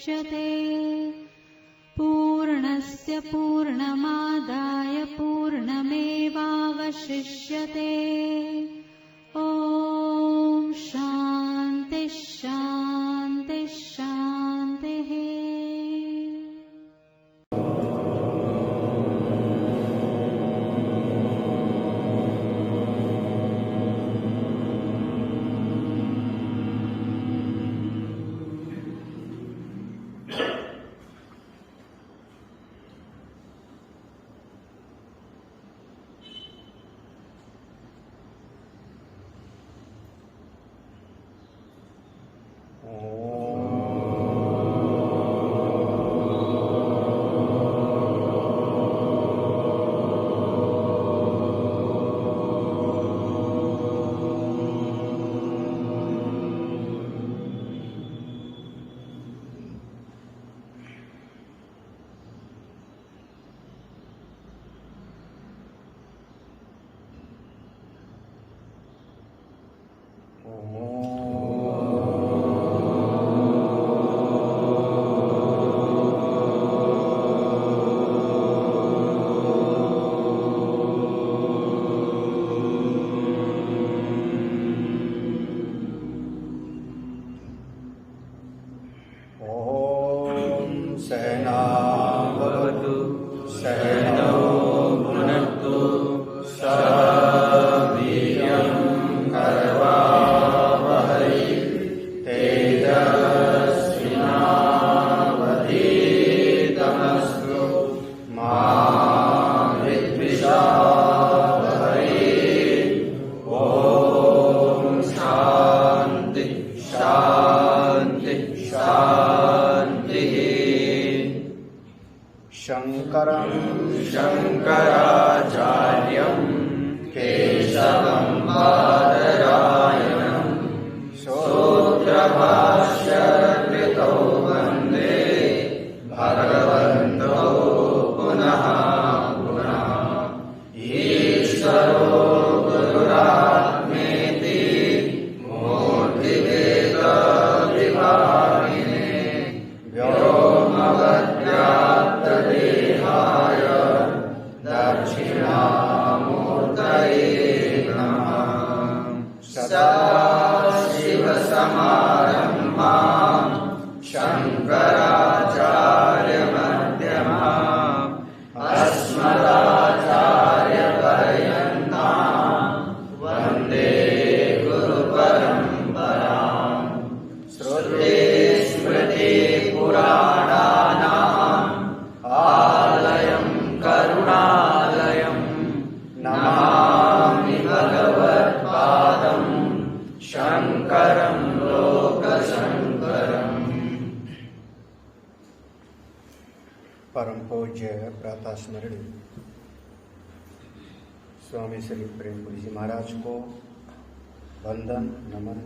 मुच्यते। पूर्णस्य पूर्णमादाय पूर्णमेवावशिष्यते। ॐ शान्ति शान्ति शान्तिः। परम पूज्य प्रातः स्मरण स्वामी श्री प्रेमपुरी जी महाराज को वंदन नमन।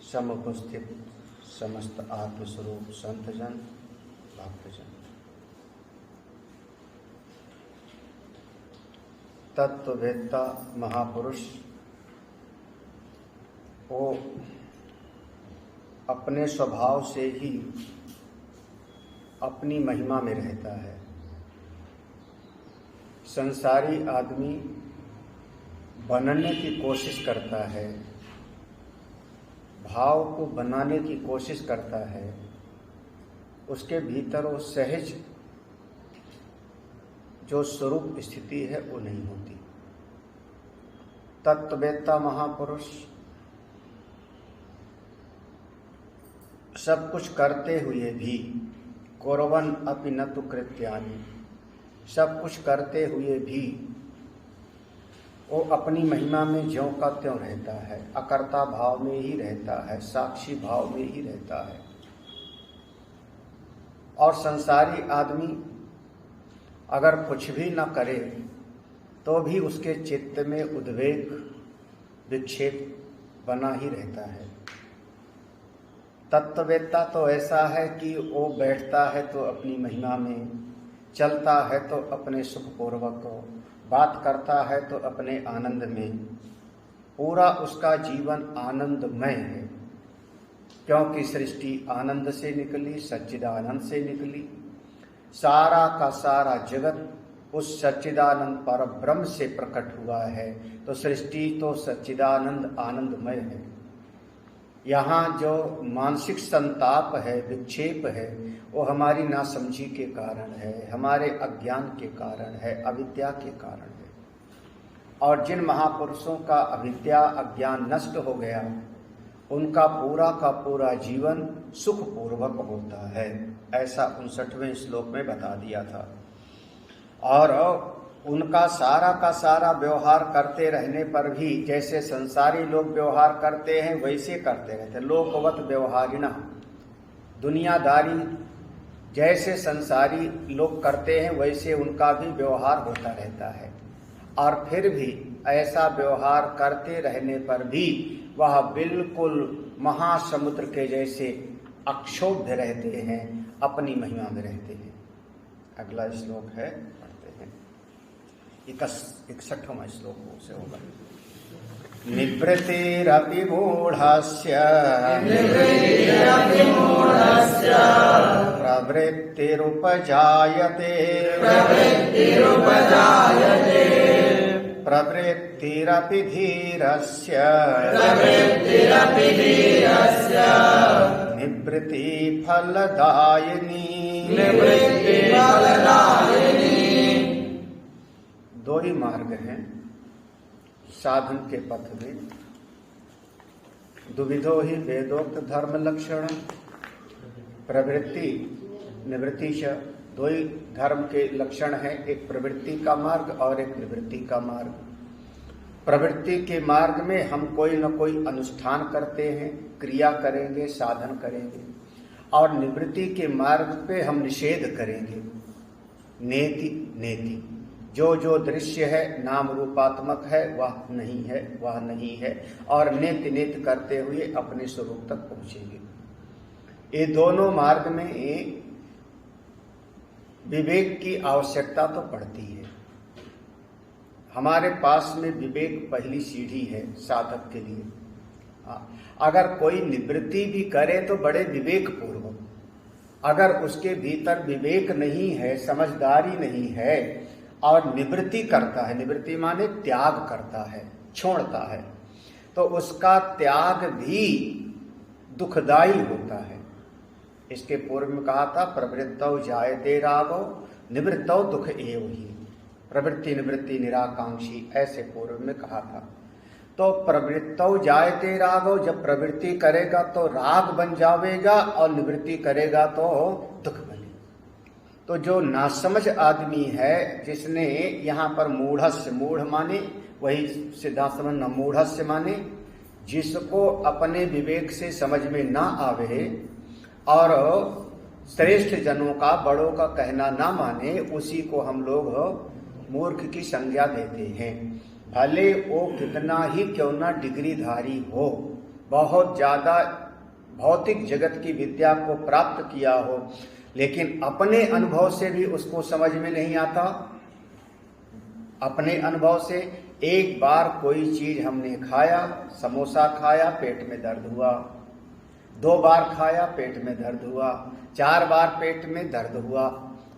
समुपस्थित समस्त आत्मस्वरूप संतजन भक्तजन, तत्ववेत्ता महापुरुष वो अपने स्वभाव से ही अपनी महिमा में रहता है। संसारी आदमी बनने की कोशिश करता है, भाव को बनाने की कोशिश करता है, उसके भीतर वो सहज जो स्वरूप स्थिति है वो नहीं होती। तत्ववेत्ता महापुरुष सब कुछ करते हुए भी कुर्वन् अपि न तु कृत्यानि, सब कुछ करते हुए भी वो अपनी महिमा में ज्यों का त्यों रहता है, अकर्ता भाव में ही रहता है, साक्षी भाव में ही रहता है। और संसारी आदमी अगर कुछ भी न करे तो भी उसके चित्त में उद्वेग विक्षेप बना ही रहता है। तत्ववेत्ता तो ऐसा है कि वो बैठता है तो अपनी महिमा में, चलता है तो अपने सुखपूर्वक, बात करता है तो अपने आनंद में, पूरा उसका जीवन आनंदमय है। क्योंकि सृष्टि आनंद से निकली, सच्चिदानंद से निकली। सारा का सारा जगत उस सच्चिदानंद पर ब्रह्म से प्रकट हुआ है, तो सृष्टि तो सच्चिदानंद आनंदमय है। यहाँ जो मानसिक संताप है, विक्षेप है, वो हमारी नासमझी के कारण है, हमारे अज्ञान के कारण है, अविद्या के कारण है। और जिन महापुरुषों का अविद्या अज्ञान नष्ट हो गया, उनका पूरा का पूरा जीवन सुखपूर्वक होता है, ऐसा 59वें श्लोक में बता दिया था। और उनका सारा का सारा व्यवहार करते रहने पर भी जैसे संसारी लोग व्यवहार करते हैं वैसे करते रहते, लोकवत व्यवहारिणा, दुनियादारी जैसे संसारी लोग करते हैं वैसे उनका भी व्यवहार होता रहता है। और फिर भी ऐसा व्यवहार करते रहने पर भी वह बिल्कुल महासमुद्र के जैसे अक्षोभ्य रहते हैं, अपनी महिमा में रहते हैं। अगला श्लोक है, पढ़ते हैं, 61वां श्लोक से होगा। निवृत्तिरपि मूढस्य प्रवृत्तिरुपजायते प्रवृत्तिरपि धीरस्य निवृत्ति फलदायिनी। दो ही मार्ग हैं साधन के पथ में। दुविधो ही वेदोक्त धर्म लक्षण प्रवृत्ति निवृत्ति। दो ही धर्म के लक्षण हैं, एक प्रवृत्ति का मार्ग और एक निवृत्ति का मार्ग। प्रवृत्ति के मार्ग में हम कोई न कोई अनुष्ठान करते हैं, क्रिया करेंगे, साधन करेंगे, और निवृत्ति के मार्ग पे हम निषेध करेंगे, नेति नेति। जो जो दृश्य है नाम रूपात्मक है वह नहीं है, वह नहीं है, और नित्य नित्य करते हुए अपने स्वरूप तक पहुंचेंगे। ये दोनों मार्ग में विवेक की आवश्यकता तो पड़ती है। हमारे पास में विवेक पहली सीढ़ी है साधक के लिए। अगर कोई निवृत्ति भी करे तो बड़े विवेक पूर्वक, अगर उसके भीतर विवेक नहीं है, समझदारी नहीं है और निवृत्ति करता है, निवृत्ति माने त्याग करता है, छोड़ता है, तो उसका त्याग भी दुखदाई होता है। इसके पूर्व में कहा था प्रवृत्तौ जायते रागो निवृत्तौ दुख एव ही। प्रवृत्ति निवृत्ति निराकांक्षी, ऐसे पूर्व में कहा था। तो प्रवृत्तौ जायते रागो, जब प्रवृत्ति करेगा तो राग बन जाएगा और निवृत्ति करेगा तो दुख बने। तो जो नासमझ आदमी है, जिसने यहाँ पर मूढ़स्य, मूढ़ माने वही सिद्धांत समझना, मूढ़स्य माने जिसको अपने विवेक से समझ में ना आवे और श्रेष्ठ जनों का, बड़ों का कहना ना माने, उसी को हम लोग मूर्ख की संज्ञा देते हैं। भले वो कितना ही क्यों ना डिग्रीधारी हो, बहुत ज्यादा भौतिक जगत की विद्या को प्राप्त किया हो, लेकिन अपने अनुभव से भी उसको समझ में नहीं आता। अपने अनुभव से एक बार कोई चीज हमने खाया, समोसा खाया, पेट में दर्द हुआ, 2 बार खाया, पेट में दर्द हुआ, 4 बार पेट में दर्द हुआ,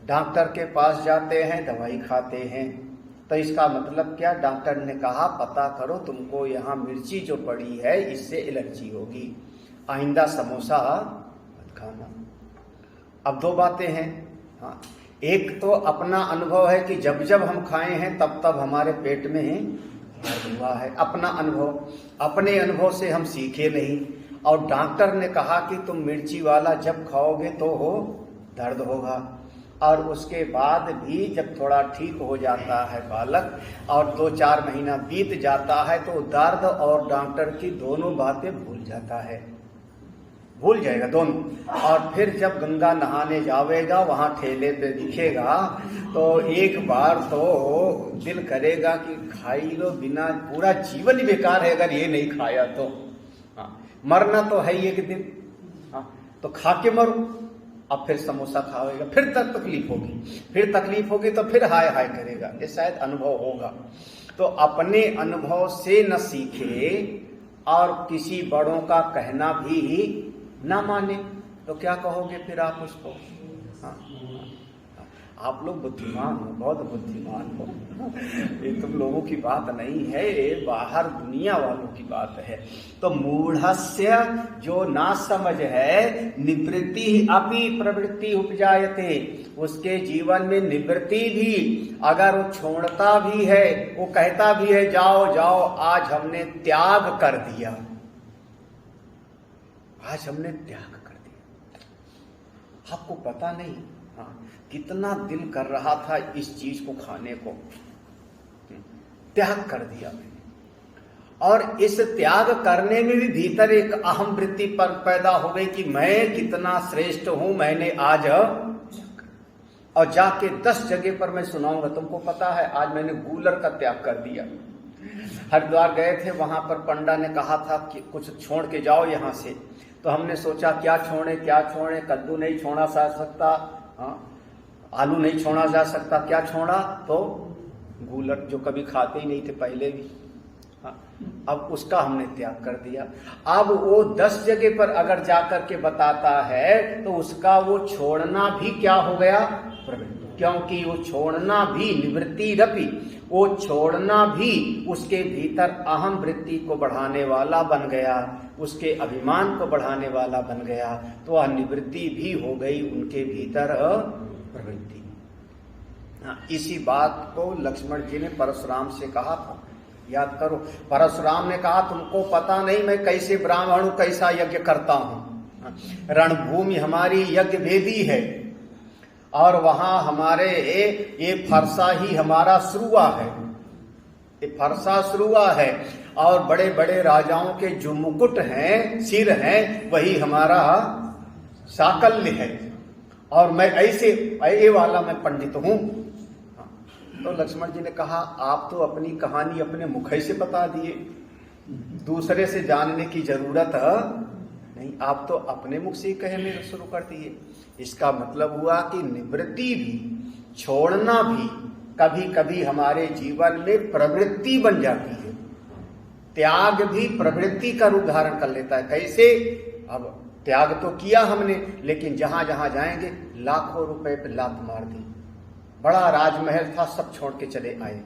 डॉक्टर के पास जाते हैं, दवाई खाते हैं। तो इसका मतलब क्या? डॉक्टर ने कहा पता करो, तुमको यहाँ मिर्ची जो पड़ी है इससे एलर्जी होगी, आइंदा समोसा मत खाना। अब 2 बातें हैं। हाँ, एक तो अपना अनुभव है कि जब जब हम खाए हैं तब तब हमारे पेट में दर्द हुआ है, अपना अनुभव। अपने अनुभव से हम सीखे नहीं, और डॉक्टर ने कहा कि तुम मिर्ची वाला जब खाओगे तो हो दर्द होगा, और उसके बाद भी जब थोड़ा ठीक हो जाता है बालक और 2-4 महीना बीत जाता है तो दर्द और डॉक्टर की दोनों बातें भूल जाता है, भूल जाएगा दोनों। और फिर जब गंगा नहाने जावेगा, वहां ठेले पे दिखेगा तो एक बार तो दिल करेगा कि खाई लो, बिना पूरा जीवन ही बेकार है अगर ये नहीं खाया तो। हाँ, मरना तो है ही एक दिन, हाँ, तो खा के मरो। अब फिर समोसा खाएगा, फिर तकलीफ होगी, फिर तकलीफ होगी तो फिर हाय हाय करेगा, ये शायद अनुभव होगा। तो अपने अनुभव से न सीखे और किसी बड़ों का कहना भी ना माने तो क्या कहोगे फिर आप उसको? हाँ, आप लोग बुद्धिमान हो, बहुत बुद्धिमान हो। ये तुम लोगों की बात नहीं है, ये बाहर दुनिया वालों की बात है। तो मूढ़स्य जो ना समझ है, निवृत्ति अपि प्रवृत्ति उपजायते, उसके जीवन में निवृत्ति भी, अगर वो छोड़ता भी है, वो कहता भी है जाओ जाओ आज हमने त्याग कर दिया, आज हमने त्याग कर दिया। आपको पता नहीं हाँ, कितना दिल कर रहा था इस चीज को खाने को, त्याग कर दिया मैंने। और इस त्याग करने में भी भीतर एक अहम वृत्ति पर पैदा हो गई कि मैं कितना श्रेष्ठ हूं, मैंने आज, और जाके 10 जगह पर मैं सुनाऊंगा। तुमको पता है आज मैंने गूलर का त्याग कर दिया। हरिद्वार गए थे, वहां पर पंडा ने कहा था कि कुछ छोड़ के जाओ यहां से। तो हमने सोचा क्या छोड़े क्या छोड़े, कद्दू नहीं छोड़ा जा सकता, आलू नहीं छोड़ा जा सकता, क्या छोड़ा? तो गूलर, जो कभी खाते ही नहीं थे पहले भी। अब उसका हमने त्याग कर दिया। अब वो 10 जगह पर अगर जाकर के बताता है तो उसका वो छोड़ना भी क्या हो गया? प्रवृत्ति। क्योंकि वो छोड़ना भी निवृत्ति रपि, वो छोड़ना भी उसके भीतर अहम वृत्ति को बढ़ाने वाला बन गया, उसके अभिमान को बढ़ाने वाला बन गया। तो वह निवृत्ति भी हो गई उनके भीतर प्रवृत्ति। इसी बात को लक्ष्मण जी ने परशुराम से कहा था, याद करो। परशुराम ने कहा तुमको पता नहीं मैं कैसे ब्राह्मण हूं, कैसा यज्ञ करता हूं। रणभूमि हमारी यज्ञ वेदी है और वहां हमारे ये फरसा ही हमारा श्रुआ है, ये फरसा श्रुआ है। और बड़े बड़े राजाओं के जो मुकुट हैं, सिर हैं, वही हमारा साकल्य है। और मैं ऐसे ये वाला मैं पंडित हूं। तो लक्ष्मण जी ने कहा आप तो अपनी कहानी अपने मुख से बता दिए, दूसरे से जानने की जरूरत नहीं, आप तो अपने मुख से ही कहने शुरू कर दिए। इसका मतलब हुआ कि निवृत्ति भी, छोड़ना भी कभी कभी हमारे जीवन में प्रवृत्ति बन जाती है। त्याग भी प्रवृत्ति का रूप धारण कर लेता है। कैसे? अब त्याग तो किया हमने, लेकिन जहां जहां जाएंगे लाखों रुपए पे लात मार दी, बड़ा राजमहल था सब छोड़ के चले आए।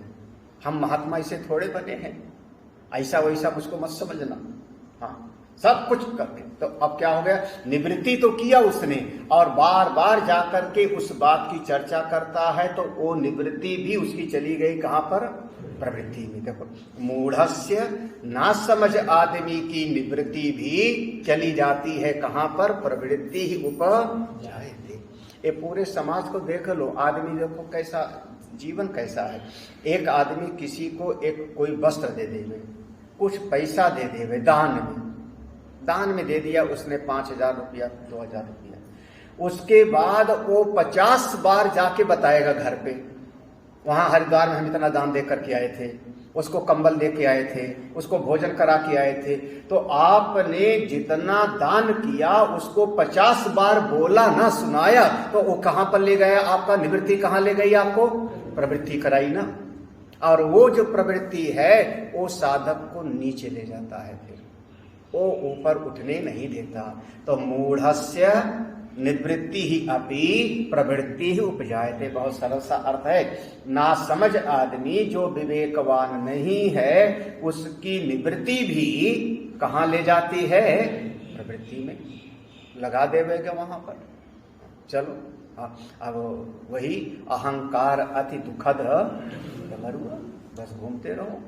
हम महात्मा ऐसे थोड़े बने हैं, ऐसा वैसा मुझको मत समझना। हाँ, सब कुछ करके तो अब क्या हो गया? निवृत्ति तो किया उसने, और बार बार जाकर के उस बात की चर्चा करता है, तो वो निवृत्ति भी उसकी चली गई कहां पर? प्रवृत्ति में। देखो, मूढ़स्य ना समझ आदमी की निवृत्ति भी चली जाती है कहां पर? प्रवृत्ति ही उपजायते। ये पूरे समाज को देख लो, आदमी देखो कैसा जीवन कैसा है। एक आदमी किसी को एक कोई वस्त्र दे देवे, कुछ पैसा दे देवे, दान में दे दिया उसने 5,000 रुपया, 2,000 रुपया। उसके बाद वो 50 बार जाके बताएगा घर पे, वहां हरिद्वार में हम इतना दान दे करके आए थे, उसको कंबल दे के आए थे, उसको भोजन करा के आए थे। तो आपने जितना दान किया उसको 50 बार बोला ना, सुनाया, तो वो कहां पर ले गया? आपका निवृत्ति कहां ले गई? आपको प्रवृत्ति कराई ना। और वो जो प्रवृत्ति है वो साधक को नीचे ले जाता है, फिर वो ऊपर उठने नहीं देता। तो मूढ़स्य निवृत्ति ही अपि प्रवृत्ति ही उपजायते। बहुत सरल सा अर्थ है। ना समझ आदमी जो विवेकवान नहीं है, उसकी निवृत्ति भी कहां ले जाती है? प्रवृत्ति में लगा देवेगा वहां पर। चलो अब वही अहंकार अति दुखद डमरुआ, बस घूमते रहो।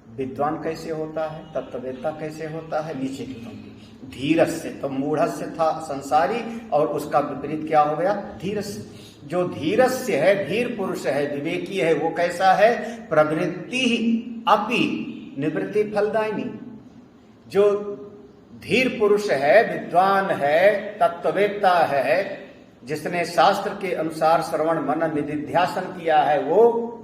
विद्वान कैसे होता है, तत्ववेत्ता कैसे होता है? नीचे की पंक्ति, धीरस्य। तो मूढ़स्य था संसारी, और उसका विपरीत क्या हो गया? धीरस्य। जो धीरस्य है, धीर पुरुष है, विवेकी है, वो कैसा है? प्रवृत्ति अपि निवृत्ति फलदायिनी। जो धीर पुरुष है, विद्वान है, तत्ववेत्ता है, जिसने शास्त्र के अनुसार श्रवण मनन निधिध्यासन किया है, वो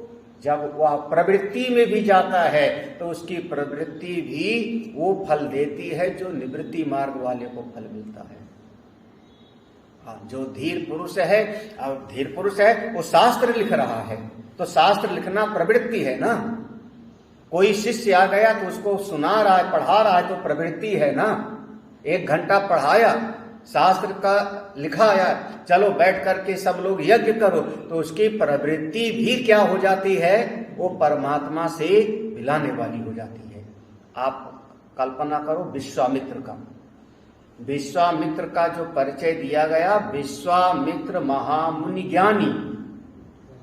जब वह प्रवृत्ति में भी जाता है तो उसकी प्रवृत्ति भी वो फल देती है जो निवृत्ति मार्ग वाले को फल मिलता है। हाँ, जो धीर पुरुष है, और धीर पुरुष है वो शास्त्र लिख रहा है, तो शास्त्र लिखना प्रवृत्ति है ना। कोई शिष्य आ गया तो उसको सुना रहा है, पढ़ा रहा है, तो प्रवृत्ति है ना। 1 घंटा पढ़ाया, शास्त्र का लिखा आया, चलो बैठ करके सब लोग यज्ञ करो, तो उसकी प्रवृत्ति भी क्या हो जाती है, वो परमात्मा से मिलाने वाली हो जाती है। आप कल्पना करो विश्वामित्र का, विश्वामित्र का जो परिचय दिया गया, विश्वामित्र महामुनि ज्ञानी।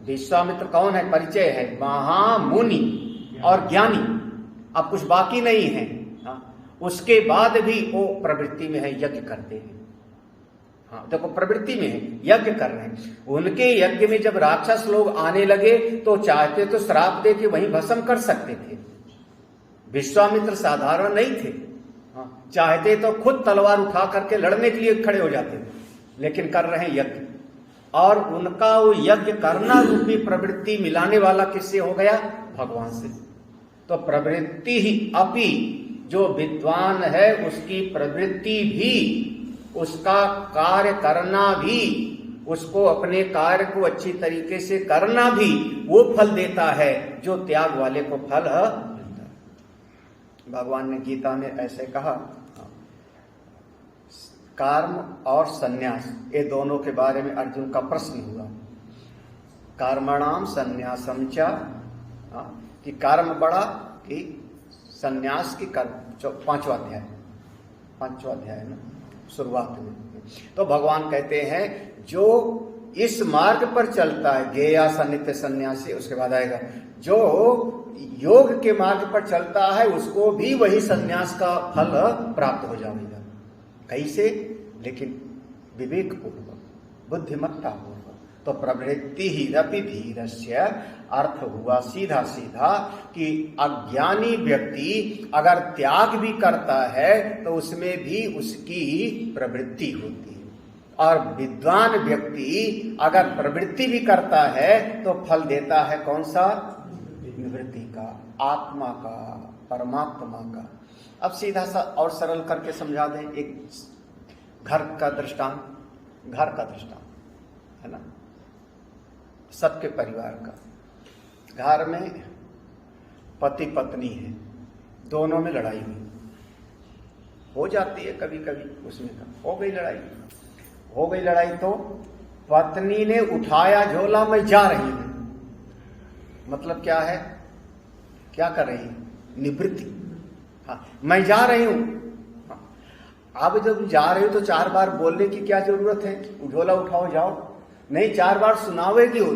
विश्वामित्र कौन है, परिचय है महामुनि और ज्ञानी, अब कुछ बाकी नहीं है। उसके बाद भी वो प्रवृत्ति में है, यज्ञ करते हैं। हाँ देखो, प्रवृत्ति में है, यज्ञ कर रहे हैं। उनके यज्ञ में जब राक्षस लोग आने लगे तो चाहते तो श्राप दे के वहीं भस्म कर सकते थे। विश्वामित्र साधारण नहीं थे, चाहते तो खुद तलवार उठा करके लड़ने के लिए खड़े हो जाते थे, लेकिन कर रहे हैं यज्ञ। और उनका वो यज्ञ करना रूपी प्रवृत्ति मिलाने वाला किससे हो गया, भगवान से। तो प्रवृत्ति ही अपि, जो विद्वान है उसकी प्रवृत्ति भी, उसका कार्य करना भी, उसको अपने कार्य को अच्छी तरीके से करना भी वो फल देता है जो त्याग वाले को फल मिलता है। भगवान ने गीता में ऐसे कहा, कर्म और संन्यास, ये दोनों के बारे में अर्जुन का प्रश्न हुआ। कर्मणाम संन्यासम च, कि कर्म बड़ा कि संन्यास की कर्म। 5वां अध्याय ना शुरुआत में। तो भगवान कहते हैं जो इस मार्ग पर चलता है, गेया सन्नित्य सन्यासी, उसके बाद आएगा जो योग के मार्ग पर चलता है उसको भी वही सन्यास का फल प्राप्त हो जाएगा। कैसे, लेकिन विवेक पूर्वक, बुद्धिमत्ता पूर्वक। तो प्रवृत्ति ही रपि धीरस्य, अर्थ हुआ सीधा सीधा कि अज्ञानी व्यक्ति अगर त्याग भी करता है तो उसमें भी उसकी प्रवृत्ति होती है, और विद्वान व्यक्ति अगर प्रवृत्ति भी करता है तो फल देता है कौन सा, निवृत्ति का, आत्मा का, परमात्मा का। अब सीधा सा और सरल करके समझा दें, एक घर का दृष्टांत है ना, सबके परिवार का। घर में पति पत्नी है, दोनों में लड़ाई हुई, हो जाती है कभी कभी, उसमें हो गई लड़ाई तो पत्नी ने उठाया झोला, मैं जा रही हूं। मतलब क्या है, क्या कर रही है, निवृत्ति। हाँ, मैं जा रही हूं। अब जब जा रही हो तो 4 बार बोलने की क्या जरूरत है, झोला उठाओ जाओ, नहीं 4 बार सुनावेगी हो,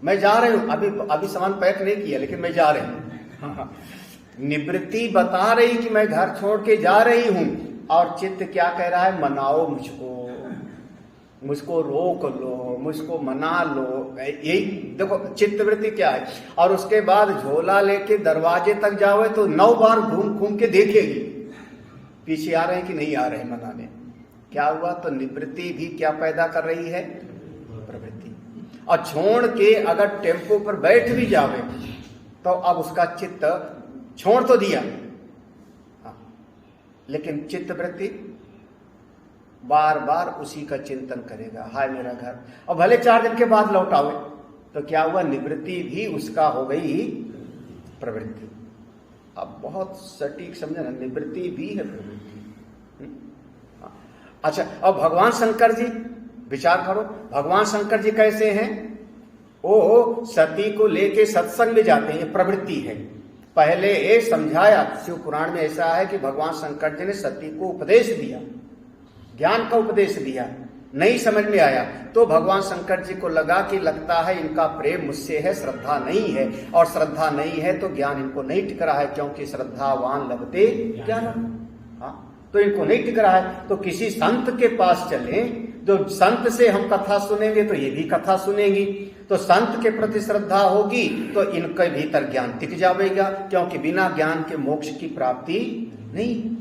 मैं जा रही हूं, अभी सामान पैक नहीं किया लेकिन मैं जा रही हूं। निवृत्ति बता रही कि मैं घर छोड़ के जा रही हूं, और चित्त क्या कह रहा है, मनाओ मुझको रोक लो, मुझको मना लो। यही देखो चित्तवृत्ति क्या है। और उसके बाद झोला लेके दरवाजे तक जाओ तो 9 बार घूम के देखेगी पीछे आ रहे हैं कि नहीं आ रहे हैं मनाने। क्या हुआ, तो निवृत्ति भी क्या पैदा कर रही है, प्रवृत्ति। और छोड़ के अगर टेम्पो पर बैठ भी जावे तो अब उसका चित्त छोड़ तो दिया, लेकिन चित्तवृत्ति बार बार उसी का चिंतन करेगा, हाय मेरा घर। और भले 4 दिन के बाद लौट आवे तो क्या हुआ, निवृत्ति भी उसका हो गई प्रवृत्ति। अब बहुत सटीक समझे ना, निवृत्ति भी है प्रवृत्ति। अच्छा, अब भगवान शंकर जी विचार करो, भगवान शंकर जी कैसे हैं, वो सती को लेके सत्संग में जाते हैं, ये प्रवृत्ति है। पहले ये समझाया, शिव पुराण में ऐसा है कि भगवान शंकर जी ने सती को उपदेश दिया, ज्ञान का उपदेश दिया, नहीं समझ में आया तो भगवान शंकर जी को लगा कि लगता है इनका प्रेम मुझसे है, श्रद्धा नहीं है, और श्रद्धा नहीं है तो ज्ञान इनको नहीं टिक रहा है, क्योंकि श्रद्धावान लभते ज्ञान। हाँ, तो इनको नहीं टिक रहा है, तो किसी संत के पास चले, जो संत से हम कथा सुनेंगे तो ये भी कथा सुनेंगी, तो संत के प्रति श्रद्धा होगी तो इनके भीतर ज्ञान टिक जाएगा, क्योंकि बिना ज्ञान के मोक्ष की प्राप्ति नहीं।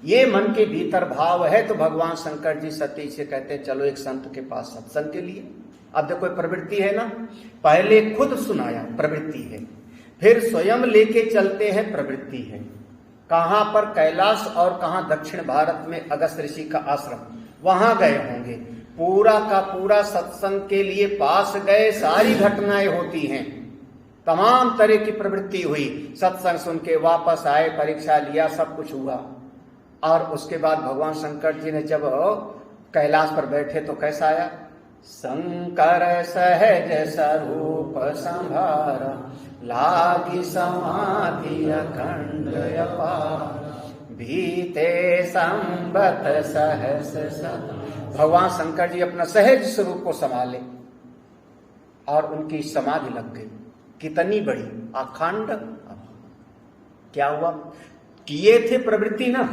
ये मन के भीतर भाव है। तो भगवान शंकर जी सती से कहते हैं चलो एक संत के पास सत्संग के लिए। अब देखो प्रवृत्ति है ना, पहले खुद सुनाया, प्रवृत्ति है, फिर स्वयं लेके चलते हैं, प्रवृत्ति है। कहां पर, कैलाश और कहां दक्षिण भारत में अगस्त ऋषि का आश्रम, वहां गए होंगे, पूरा का पूरा सत्संग के लिए पास गए, सारी घटनाएं होती हैं, तमाम तरह की प्रवृत्ति हुई। सत्संग सुन के वापस आए, परीक्षा लिया, सब कुछ हुआ। और उसके बाद भगवान शंकर जी ने जब कैलाश पर बैठे तो कैसा आया? शंकर सहज स्वरूप संभारा, लागी समाधि अखंड अपार, भीते संबत सहस सत। भगवान शंकर जी अपना सहज स्वरूप को संभाले और उनकी समाधि लग गई। कितनी बड़ी अखंड। क्या हुआ? किए थे प्रवृत्ति ना,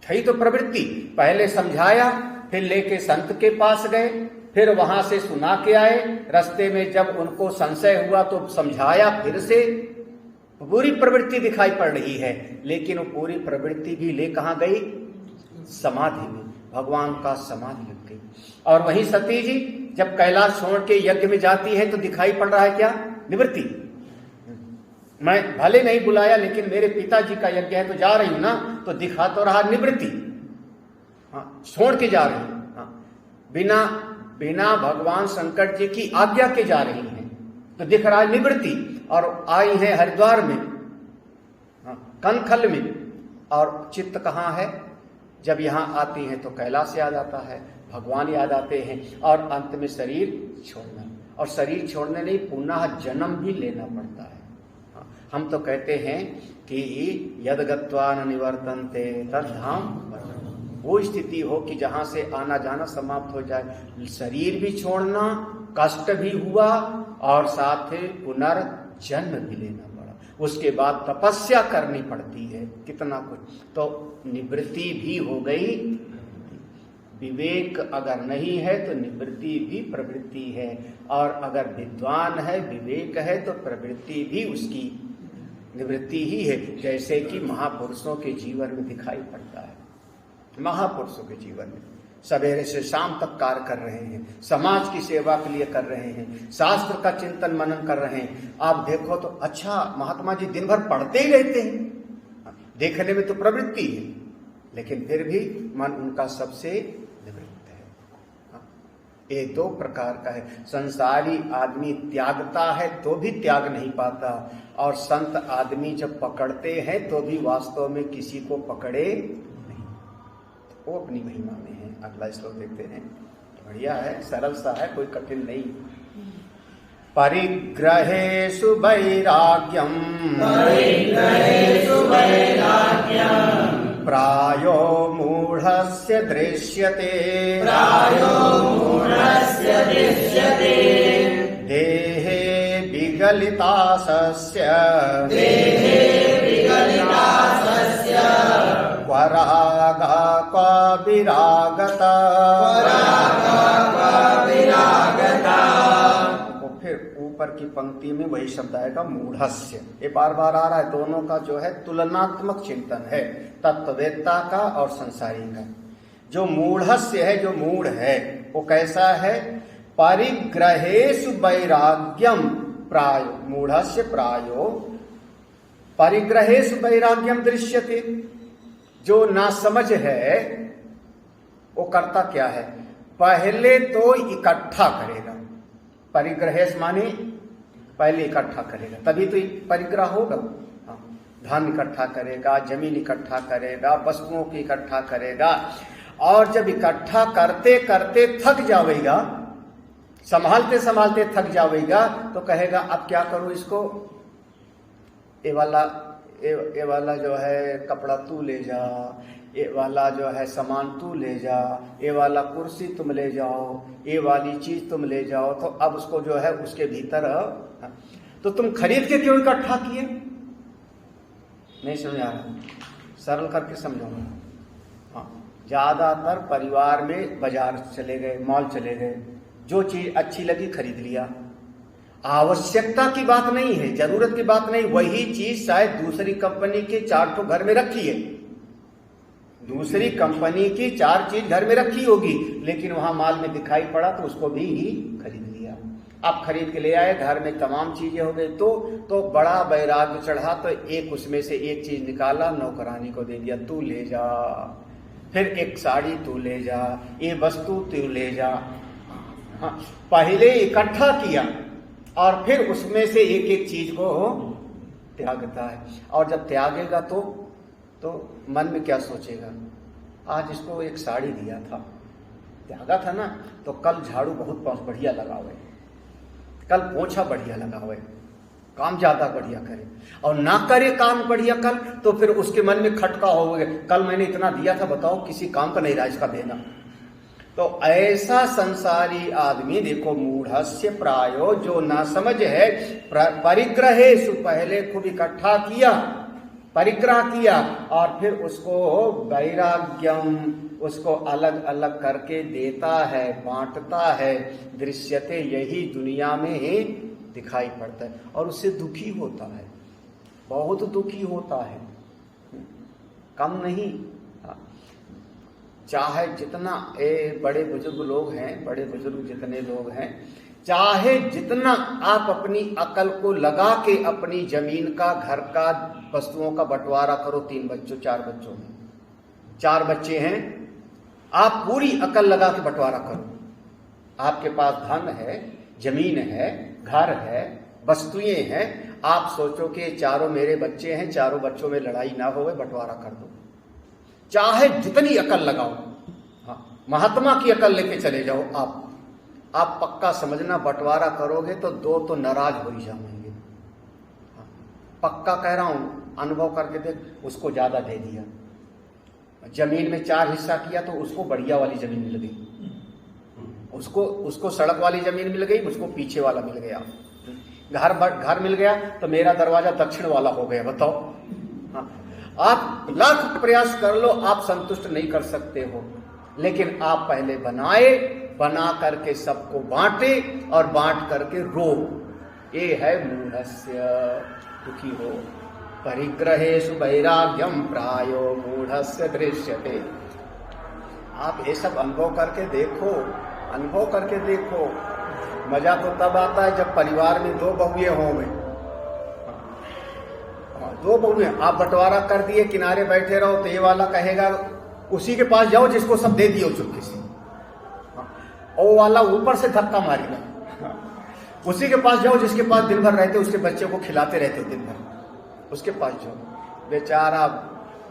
थी तो प्रवृत्ति। पहले समझाया, फिर लेके संत के पास गए, फिर वहां से सुना के आए। रास्ते में जब उनको संशय हुआ तो समझाया फिर से। पूरी प्रवृत्ति दिखाई पड़ रही है, लेकिन वो पूरी प्रवृत्ति भी ले कहां गई? समाधि में। भगवान का समाधि लग गई। और वहीं सती जी जब कैलाश छोड़ के यज्ञ में जाती है तो दिखाई पड़ रहा है क्या? निवृत्ति। मैं भले नहीं बुलाया, लेकिन मेरे पिताजी का यज्ञ है तो जा रही हूं ना, तो दिखा तो रहा निवृत्ति। हाँ, छोड़ के जा रही हूं। हाँ, बिना भगवान शंकर जी की आज्ञा के जा रही हैं, तो दिख रहा है निवृत्ति। और आई है हरिद्वार में, कनखल में, और चित्त कहाँ है? जब यहाँ आती हैं तो कैलाश याद आता है, भगवान याद आते हैं, और अंत में शरीर छोड़ना। और शरीर छोड़ने नहीं, पुनः जन्म भी लेना पड़ता है। हम तो कहते हैं कि यद गत्वा न निवर्तन्ते तद्धाम, वो स्थिति हो कि जहां से आना जाना समाप्त हो जाए। शरीर भी छोड़ना, कष्ट भी हुआ, और साथ ही पुनर्जन्म भी लेना पड़ा। उसके बाद तपस्या करनी पड़ती है, कितना कुछ। तो निवृत्ति भी हो गई। विवेक अगर नहीं है तो निवृत्ति भी प्रवृत्ति है, और अगर विद्वान है, विवेक है, तो प्रवृत्ति भी उसकी निवृत्ति ही है। जैसे कि महापुरुषों के जीवन में दिखाई पड़ता है। महापुरुषों के जीवन में सवेरे से शाम तक कार्य कर रहे हैं, समाज की सेवा के लिए कर रहे हैं, शास्त्र का चिंतन मनन कर रहे हैं। आप देखो तो अच्छा, महात्मा जी दिन भर पढ़ते ही रहते हैं। देखने में तो प्रवृत्ति है, लेकिन फिर भी मन उनका सबसे निवृत्त है। ये दो प्रकार का है। संसारी आदमी त्यागता है तो भी त्याग नहीं पाता, और संत आदमी जब पकड़ते हैं तो भी वास्तव में किसी को पकड़े नहीं। वो अपनी महिमा में है। अगला श्लोक देखते हैं। बढ़िया है, सरल सा है, कोई कठिन नहीं। परिग्रहेषु वैराग्यम, प्रायो मूढ़स्य दृश्यते, देहे विगलितासस्य, क्व रागा क्व विरागता। फिर ऊपर की पंक्ति में वही शब्द आएगा मूढ़स्य। ये बार बार आ रहा है। दोनों का जो है तुलनात्मक चिंतन है, तत्ववेत्ता का और संसारी का। जो मूढ़स्य है, जो मूढ़ है, वो कैसा है? परिग्रहेषु वैराग्यम प्रायो, मूढ़स्य प्रायो परिग्रहेषु वैराग्यम दृश्यते। जो नासमझ है वो करता क्या है? पहले तो इकट्ठा करेगा। परिग्रहेश माने पहले इकट्ठा करेगा, तभी तो परिग्रह होगा। धन इकट्ठा करेगा, जमीन इकट्ठा करेगा, वस्तुओं की इकट्ठा करेगा। और जब इकट्ठा करते करते थक जावेगा, संभालते संभालते थक जावेगा, तो कहेगा अब क्या करूं इसको? ये वाला जो है कपड़ा तू ले जा, ये वाला जो है सामान तू ले जा, ये वाला कुर्सी तुम ले जाओ, ये वाली चीज तुम ले जाओ। तो अब उसको जो है उसके भीतर, तो तुम खरीद के क्यों इकट्ठा किए? नहीं समझ आ रहा, सरल करके समझाऊंगा। हाँ, ज्यादातर परिवार में बाजार चले गए, मॉल चले गए, जो चीज अच्छी लगी खरीद लिया। आवश्यकता की बात नहीं है, जरूरत की बात नहीं। वही चीज शायद दूसरी कंपनी के 4 ठो घर में रखी है, दूसरी कंपनी की 4 चीज घर में रखी होगी, लेकिन वहां माल में दिखाई पड़ा तो उसको भी ही खरीद लिया। आप खरीद के ले आए, घर में तमाम चीजें हो गई, तो बड़ा वैराग्य चढ़ा। तो एक उसमें से एक चीज निकाला, नौकरानी को दे दिया, तू ले जा। फिर एक साड़ी तू ले जा, ये वस्तु तू ले जा। हाँ, पहले इकट्ठा किया, और फिर उसमें से एक एक चीज को त्यागता है। और जब त्यागेगा तो मन में क्या सोचेगा, आज इसको एक साड़ी दिया था, त्यागा था ना, तो कल झाड़ू बहुत बढ़िया लगावे, कल पोछा बढ़िया लगावे, काम ज्यादा बढ़िया करे। और ना करे काम बढ़िया कल, तो फिर उसके मन में खटका हो गया, कल मैंने इतना दिया था, बताओ किसी काम का नहीं रहा इसका देना। तो ऐसा संसारी आदमी देखो, मूढ़स्य प्रायो, जो ना समझ है, परिग्रहेषु, पहले खूब इकट्ठा किया, परिग्रह किया, और फिर उसको वैराग्यम, उसको अलग अलग करके देता है, बांटता है, दृश्यते, यही दुनिया में दिखाई पड़ता है। और उससे दुखी होता है, बहुत दुखी होता है, कम नहीं। चाहे जितना बड़े बुजुर्ग लोग हैं, बड़े बुजुर्ग जितने लोग हैं, चाहे जितना आप अपनी अकल को लगा के अपनी जमीन का, घर का, वस्तुओं का बंटवारा करो, 3 बच्चों 4 बच्चों में, 4 बच्चे हैं, आप पूरी अकल लगा के बंटवारा करो, आपके पास धन है, जमीन है, घर है, वस्तुएं हैं, आप सोचो कि चारों मेरे बच्चे हैं, चारों बच्चों में लड़ाई ना हो, बंटवारा कर दो, चाहे जितनी अकल लगाओ। हाँ, महात्मा की अकल लेके चले जाओ आप पक्का समझना, बंटवारा करोगे तो 2 तो नाराज हो ही जाएंगे। हाँ, पक्का कह रहा हूं, अनुभव करके देख, उसको ज्यादा दे दिया, जमीन में 4 हिस्सा किया तो उसको बढ़िया वाली जमीन मिल गई, उसको सड़क वाली जमीन मिल गई, मुझको पीछे वाला मिल गया, घर मिल गया तो मेरा दरवाजा दक्षिण वाला हो गया। बताओ, हाँ, आप लाख प्रयास कर लो, आप संतुष्ट नहीं कर सकते हो, लेकिन आप पहले बना करके सबको बांटे, और बांट करके रो। ये है मूढ़स्य, दुखी हो। परिग्रहेषु वैराग्यम प्रायो मूढ़स्य दृश्यते। आप ये सब अनुभव करके देखो, अनुभव करके देखो। मजा तो तब आता है जब परिवार में 2 बहुएं होंगे, 2 बहुएं, आप बंटवारा कर दिए, किनारे बैठे रहो, तो ये वाला कहेगा उसी के पास जाओ जिसको सब दे दियो चुपके से, और वो वाला ऊपर से धक्का मारेगा, उसी के पास जाओ जिसके पास दिन भर रहते, उसके बच्चे को खिलाते रहते दिन भर, उसके पास जाओ। बेचारा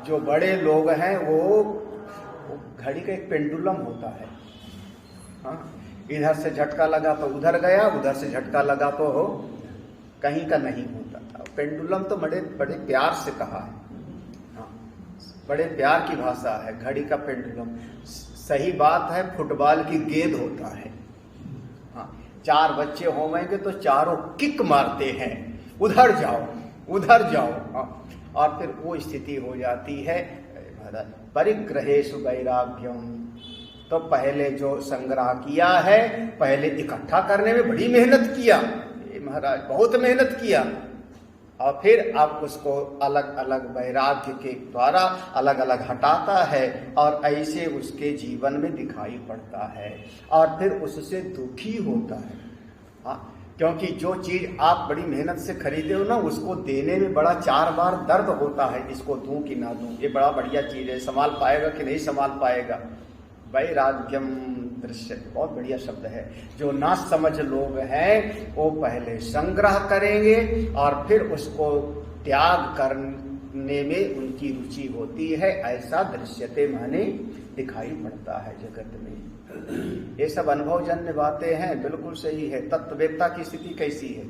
जो बड़े लोग हैं वो घड़ी का एक पेंडुलम होता है, हाँ, इधर से झटका लगा तो उधर गया, उधर से झटका लगा तो हो कहीं का नहीं होता था। पेंडुलम तो बड़े बड़े प्यार से कहा है, हाँ, बड़े प्यार की भाषा है, घड़ी का पेंडुलम। सही बात है, फुटबॉल की गेंद होता है, हाँ, 4 बच्चे होंगे तो चारों किक मारते हैं, उधर जाओ उधर जाओ, हाँ, और फिर वो स्थिति हो जाती है। परिग्रहेषु वैराग्यम, तो पहले जो संग्रह किया है, पहले इकट्ठा करने में बड़ी मेहनत किया, महाराज बहुत मेहनत किया, और फिर आप उसको अलग अलग वैराग्य के द्वारा अलग अलग हटाता है, और ऐसे उसके जीवन में दिखाई पड़ता है, और फिर उससे दुखी होता है। हाँ, क्योंकि जो चीज आप बड़ी मेहनत से खरीदे हो ना, उसको देने में बड़ा 4 बार दर्द होता है, इसको दूं कि ना दूं, ये बड़ा बढ़िया चीज है, संभाल पाएगा कि नहीं संभाल पाएगा। वैराग्यम दृश्य, बहुत बढ़िया शब्द है। जो ना समझ लोग हैं वो पहले संग्रह करेंगे और फिर उसको त्याग करने में उनकी रुचि होती है, ऐसा दृश्यते माने दिखाई पड़ता है जगत में। ये सब अनुभवजन्य बातें हैं, बिल्कुल सही है। तत्ववेत्ता की स्थिति कैसी है?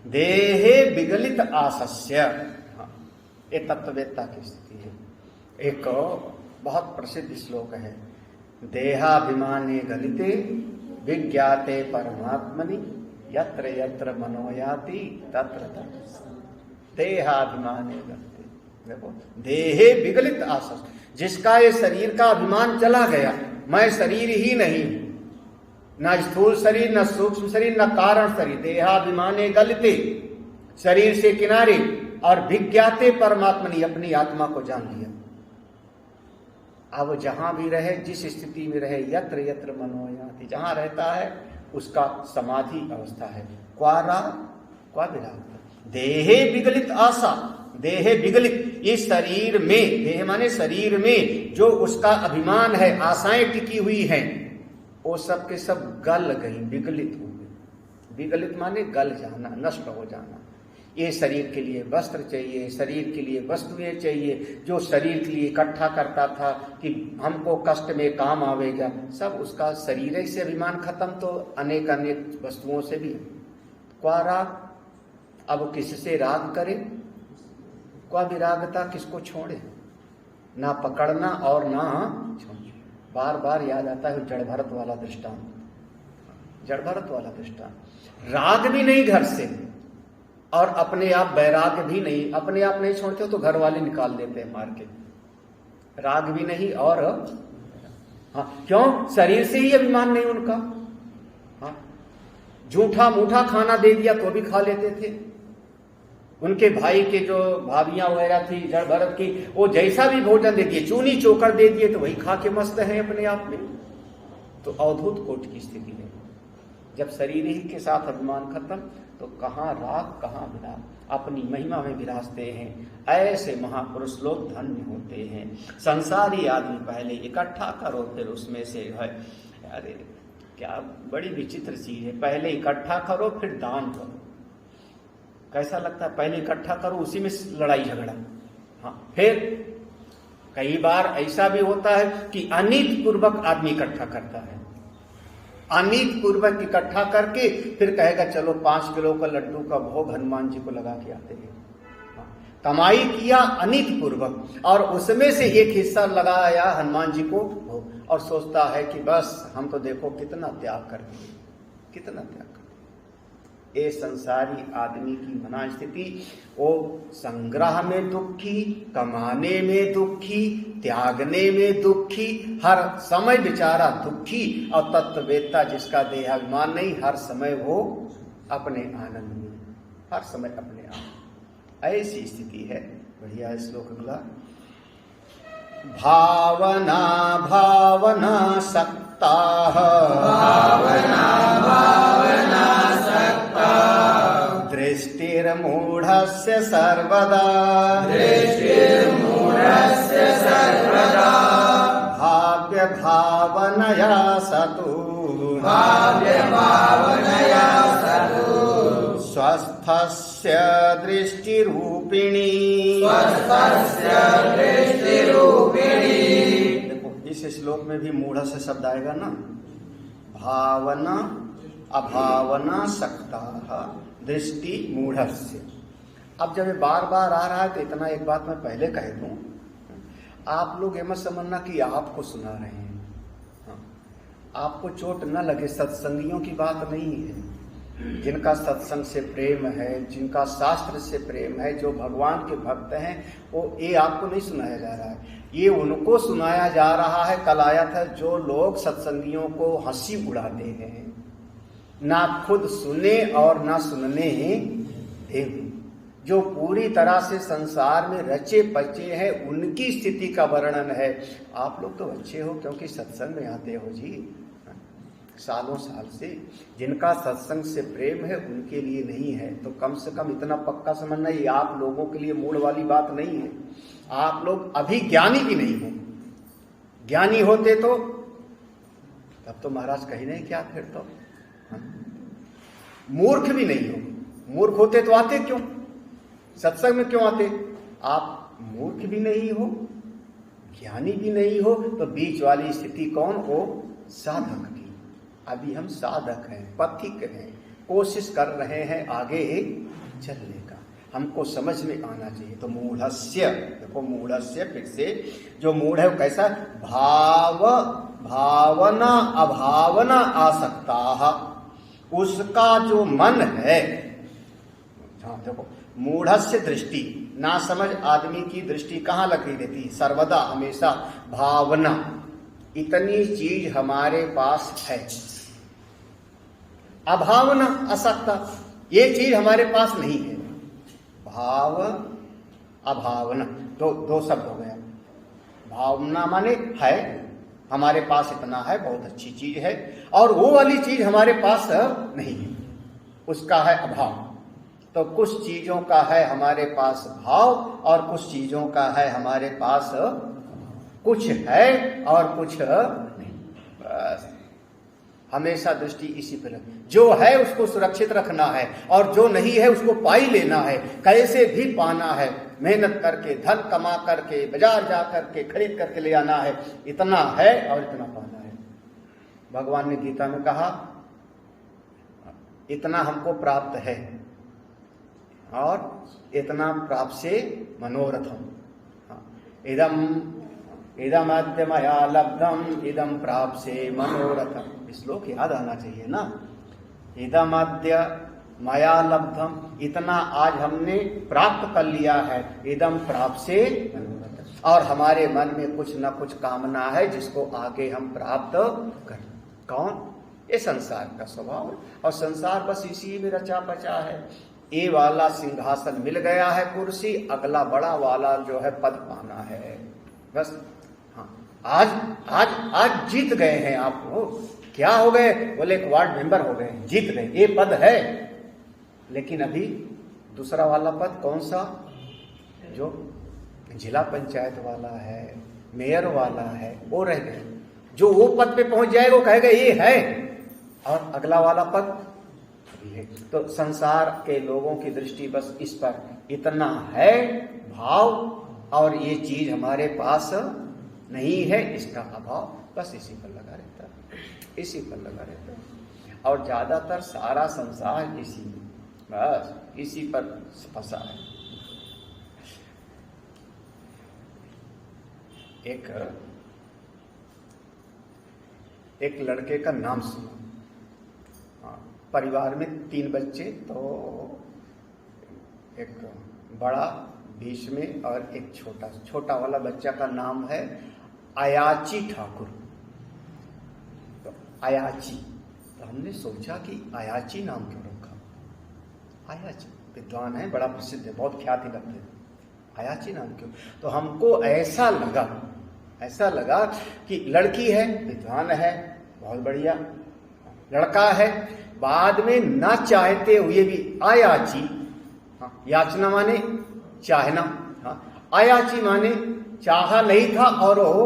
देहे विगलित आसस्य, ये तत्ववेत्ता की स्थिति है। एक बहुत प्रसिद्ध श्लोक है, देहाभिमाने गलिते विज्ञाते परमात्मनि यत्र यत्र मनोयाति तत्र तत्र। देहाभिमाने गलिते, देखो, देहे विगलित आसस, जिसका ये शरीर का अभिमान चला गया, मैं शरीर ही नहीं, न स्थूल शरीर, न सूक्ष्म शरीर, न कारण शरीर, देहाभिमाने गलिते, शरीर से किनारे, और विज्ञाते परमात्मनि, अपनी आत्मा को जान लिया। अब जहां भी रहे, जिस स्थिति में रहे, यत्र यत्र मनोयाति, जहां रहता है उसका समाधि अवस्था है। क्वारा क्वा विराग, देहे विगलित आशा, देहे विगलित, इस शरीर में, देह माने शरीर में जो उसका अभिमान है, आशाएं टिकी हुई हैं, वो सब के सब गल गई, विगलित हो गई, विगलित माने गल जाना, नष्ट हो जाना। ये शरीर के लिए वस्त्र चाहिए, शरीर के लिए वस्तुएं चाहिए, जो शरीर के लिए इकट्ठा करता था कि हमको कष्ट में काम आवेगा, सब उसका शरीर से अभिमान खत्म, तो अनेक अनेक वस्तुओं से भी। क्या राग, अब किससे राग करे, क्या विरागता किसको छोड़े, ना पकड़ना और ना छोड़ना। बार बार याद आता है जड़ भरत वाला दृष्टांत, जड़ भरत वाला दृष्टांत। राग भी नहीं घर से और अपने आप वैराग भी नहीं, अपने आप नहीं छोड़ते हो तो घर वाले निकाल देते हैं मार के। राग भी नहीं और हाँ, क्यों, शरीर से ही अभिमान नहीं उनका। हाँ, झूठा मूठा खाना दे दिया तो भी खा लेते थे। उनके भाई के जो भाभियां वगैरह थी जड़ भरत की, वो जैसा भी भोजन दे दिए, चूनी चोकर दे दिए तो वही खा के मस्त है अपने आप में। तो अवधूत कोट की स्थिति है। जब शरीर ही के साथ अभिमान खत्म तो कहाँ राग कहाँ विराग, अपनी महिमा में विराजते हैं। ऐसे महापुरुष लोग धन्य होते हैं। संसारी आदमी पहले इकट्ठा करो फिर उसमें से है, अरे क्या बड़ी विचित्र चीज है, पहले इकट्ठा करो फिर दान करो। कैसा लगता है, पहले इकट्ठा करो उसी में लड़ाई झगड़ा। हाँ, फिर कई बार ऐसा भी होता है कि अनीत पूर्वक आदमी इकट्ठा करता है, अनीत पूर्वक इकट्ठा करके फिर कहेगा चलो 5 किलो का लड्डू का भोग हनुमान जी को लगा के आते हैं। कमाई किया अनीत पूर्वक और उसमें से एक हिस्सा लगाया हनुमान जी को भोग, और सोचता है कि बस हम तो देखो कितना त्याग कर दिए, कितना त्याग कर। ये संसारी आदमी की मना स्थिति, वो संग्रह में दुखी, कमाने में दुखी, त्यागने में दुखी, हर समय बेचारा दुखी। और तत्ववेत्ता जिसका देहाभिमान नहीं, हर समय वो अपने आनंद में, हर समय अपने आनंद। ऐसी स्थिति है। बढ़िया श्लोक अगला। भावना भावना सक्ता, भावना भावना सक्ता, दृष्टिर्मूढ़स्य सर्वदा, दृष्टिर्मूढ़स्य सर्वदा, भाव्य भावनया सतु, भाव्य भावनया सतु, स्वस्थस्य दृष्टिरूपिणी, स्वस्थस्य दृष्टिरूपिणी। देखो इस श्लोक में भी मूढ़ से शब्द आएगा ना, भावना अभावना सक्ता दृष्टि मूढ़स्य। अब जब ये बार बार आ रहा है तो इतना एक बात मैं पहले कह दूं, आप लोग ये मत समझना कि आपको सुना रहे हैं, आपको चोट न लगे, सत्संगियों की बात नहीं है। जिनका सत्संग से प्रेम है, जिनका शास्त्र से प्रेम है, जो भगवान के भक्त हैं, वो ये आपको नहीं सुनाया जा रहा है, ये उनको सुनाया जा रहा है। कल आया था जो लोग सत्संगियों को हंसी उड़ाते हैं, ना खुद सुने और ना सुनने दें, जो पूरी तरह से संसार में रचे पचे हैं, उनकी स्थिति का वर्णन है। आप लोग तो अच्छे हो क्योंकि सत्संग में आते हो जी, सालों साल से। जिनका सत्संग से प्रेम है उनके लिए नहीं है, तो कम से कम इतना पक्का समझना, ये आप लोगों के लिए मूड वाली बात नहीं है। आप लोग अभी ज्ञानी भी नहीं हो, ज्ञानी होते तो तब तो महाराज कहीं नहीं क्या, फिर तो मूर्ख भी नहीं हो। मूर्ख होते तो आते क्यों, सत्संग में क्यों आते? आप मूर्ख भी नहीं हो, ज्ञानी भी नहीं हो, तो बीच वाली स्थिति कौन? वो साधक की। अभी हम साधक हैं, पथिक हैं, कोशिश कर रहे हैं आगे चलने का, हमको समझ में आना चाहिए। तो मूढ़स्य, देखो मूढ़स्य, फिर से जो मूढ़ है वो कैसा? भाव भावना अभावना आसक्ता, उसका जो मन है। हाँ देखो, मूढ़स्य दृष्टि, ना समझ आदमी की दृष्टि कहाँ लगी रहती है? सर्वदा, हमेशा। भावना, इतनी चीज हमारे पास है। अभावना असक्ता, ये चीज हमारे पास नहीं है। भाव अभावना, दो शब्द हो गया। भावना माने है, हमारे पास इतना है, बहुत अच्छी चीज है, और वो वाली चीज हमारे पास नहीं है, उसका है अभाव। तो कुछ चीजों का है हमारे पास भाव और कुछ चीजों का है हमारे पास, कुछ है और कुछ नहीं। बस हमेशा दृष्टि इसी पर लगे। जो है उसको सुरक्षित रखना है और जो नहीं है उसको पाई लेना है, कैसे भी पाना है, मेहनत करके, धन कमा करके, बाजार जा करके खरीद करके ले आना है। इतना है और इतना पाना है। भगवान ने गीता में कहा इतना हमको प्राप्त है और इतना प्राप्त से मनोरथम। इदम अद्य मया लब्धम इदम प्राप्त से मनोरथम। श्लोक याद आना चाहिए ना। इदम अद्य मया लब्धम, इतना आज हमने प्राप्त कर लिया है, इदम प्राप्त से मनोरथम। और हमारे मन में कुछ न कुछ कामना है जिसको आगे हम प्राप्त करें। कौन? ये संसार का स्वभाव है और संसार बस इसी में रचा बचा है। ये वाला सिंहासन मिल गया है, कुर्सी, अगला बड़ा वाला जो है पद पाना है बस। हाँ, आज जीत गए हैं आप। क्या हो गए? बोले एक वार्ड मेंबर हो गए, जीत गए, ये पद है। लेकिन अभी दूसरा वाला पद कौन सा? जो जिला पंचायत वाला है, मेयर वाला है, वो रह गए। जो वो पद पे पहुंच जाएगा वो कहेगा ये है, और अगला वाला पद अभी है। तो संसार के लोगों की दृष्टि बस इस पर, इतना है भाव और ये चीज हमारे पास नहीं है, इसका अभाव, बस इसी पर लगा रहता है, इसी पर लगा रहता है। और ज्यादातर सारा संसार इसी में, बस इसी पर फंसा है। एक लड़के का नाम सुनो। परिवार में 3 बच्चे, तो एक बड़ा बीच में और एक छोटा वाला बच्चा का नाम है अयाची ठाकुर। तो अयाची, तो हमने सोचा कि अयाची नाम क्यों रखा। अयाची विद्वान है, बड़ा प्रसिद्ध है, बहुत ख्याति रखते हैं, अयाची नाम क्यों? तो हमको ऐसा लगा कि लड़की है, विद्वान है, बहुत बढ़िया, लड़का है, बाद में ना चाहते हुए भी अयाची, हाँ, याचना माने चाहना, हाँ, अयाची माने चाहा नहीं था और वो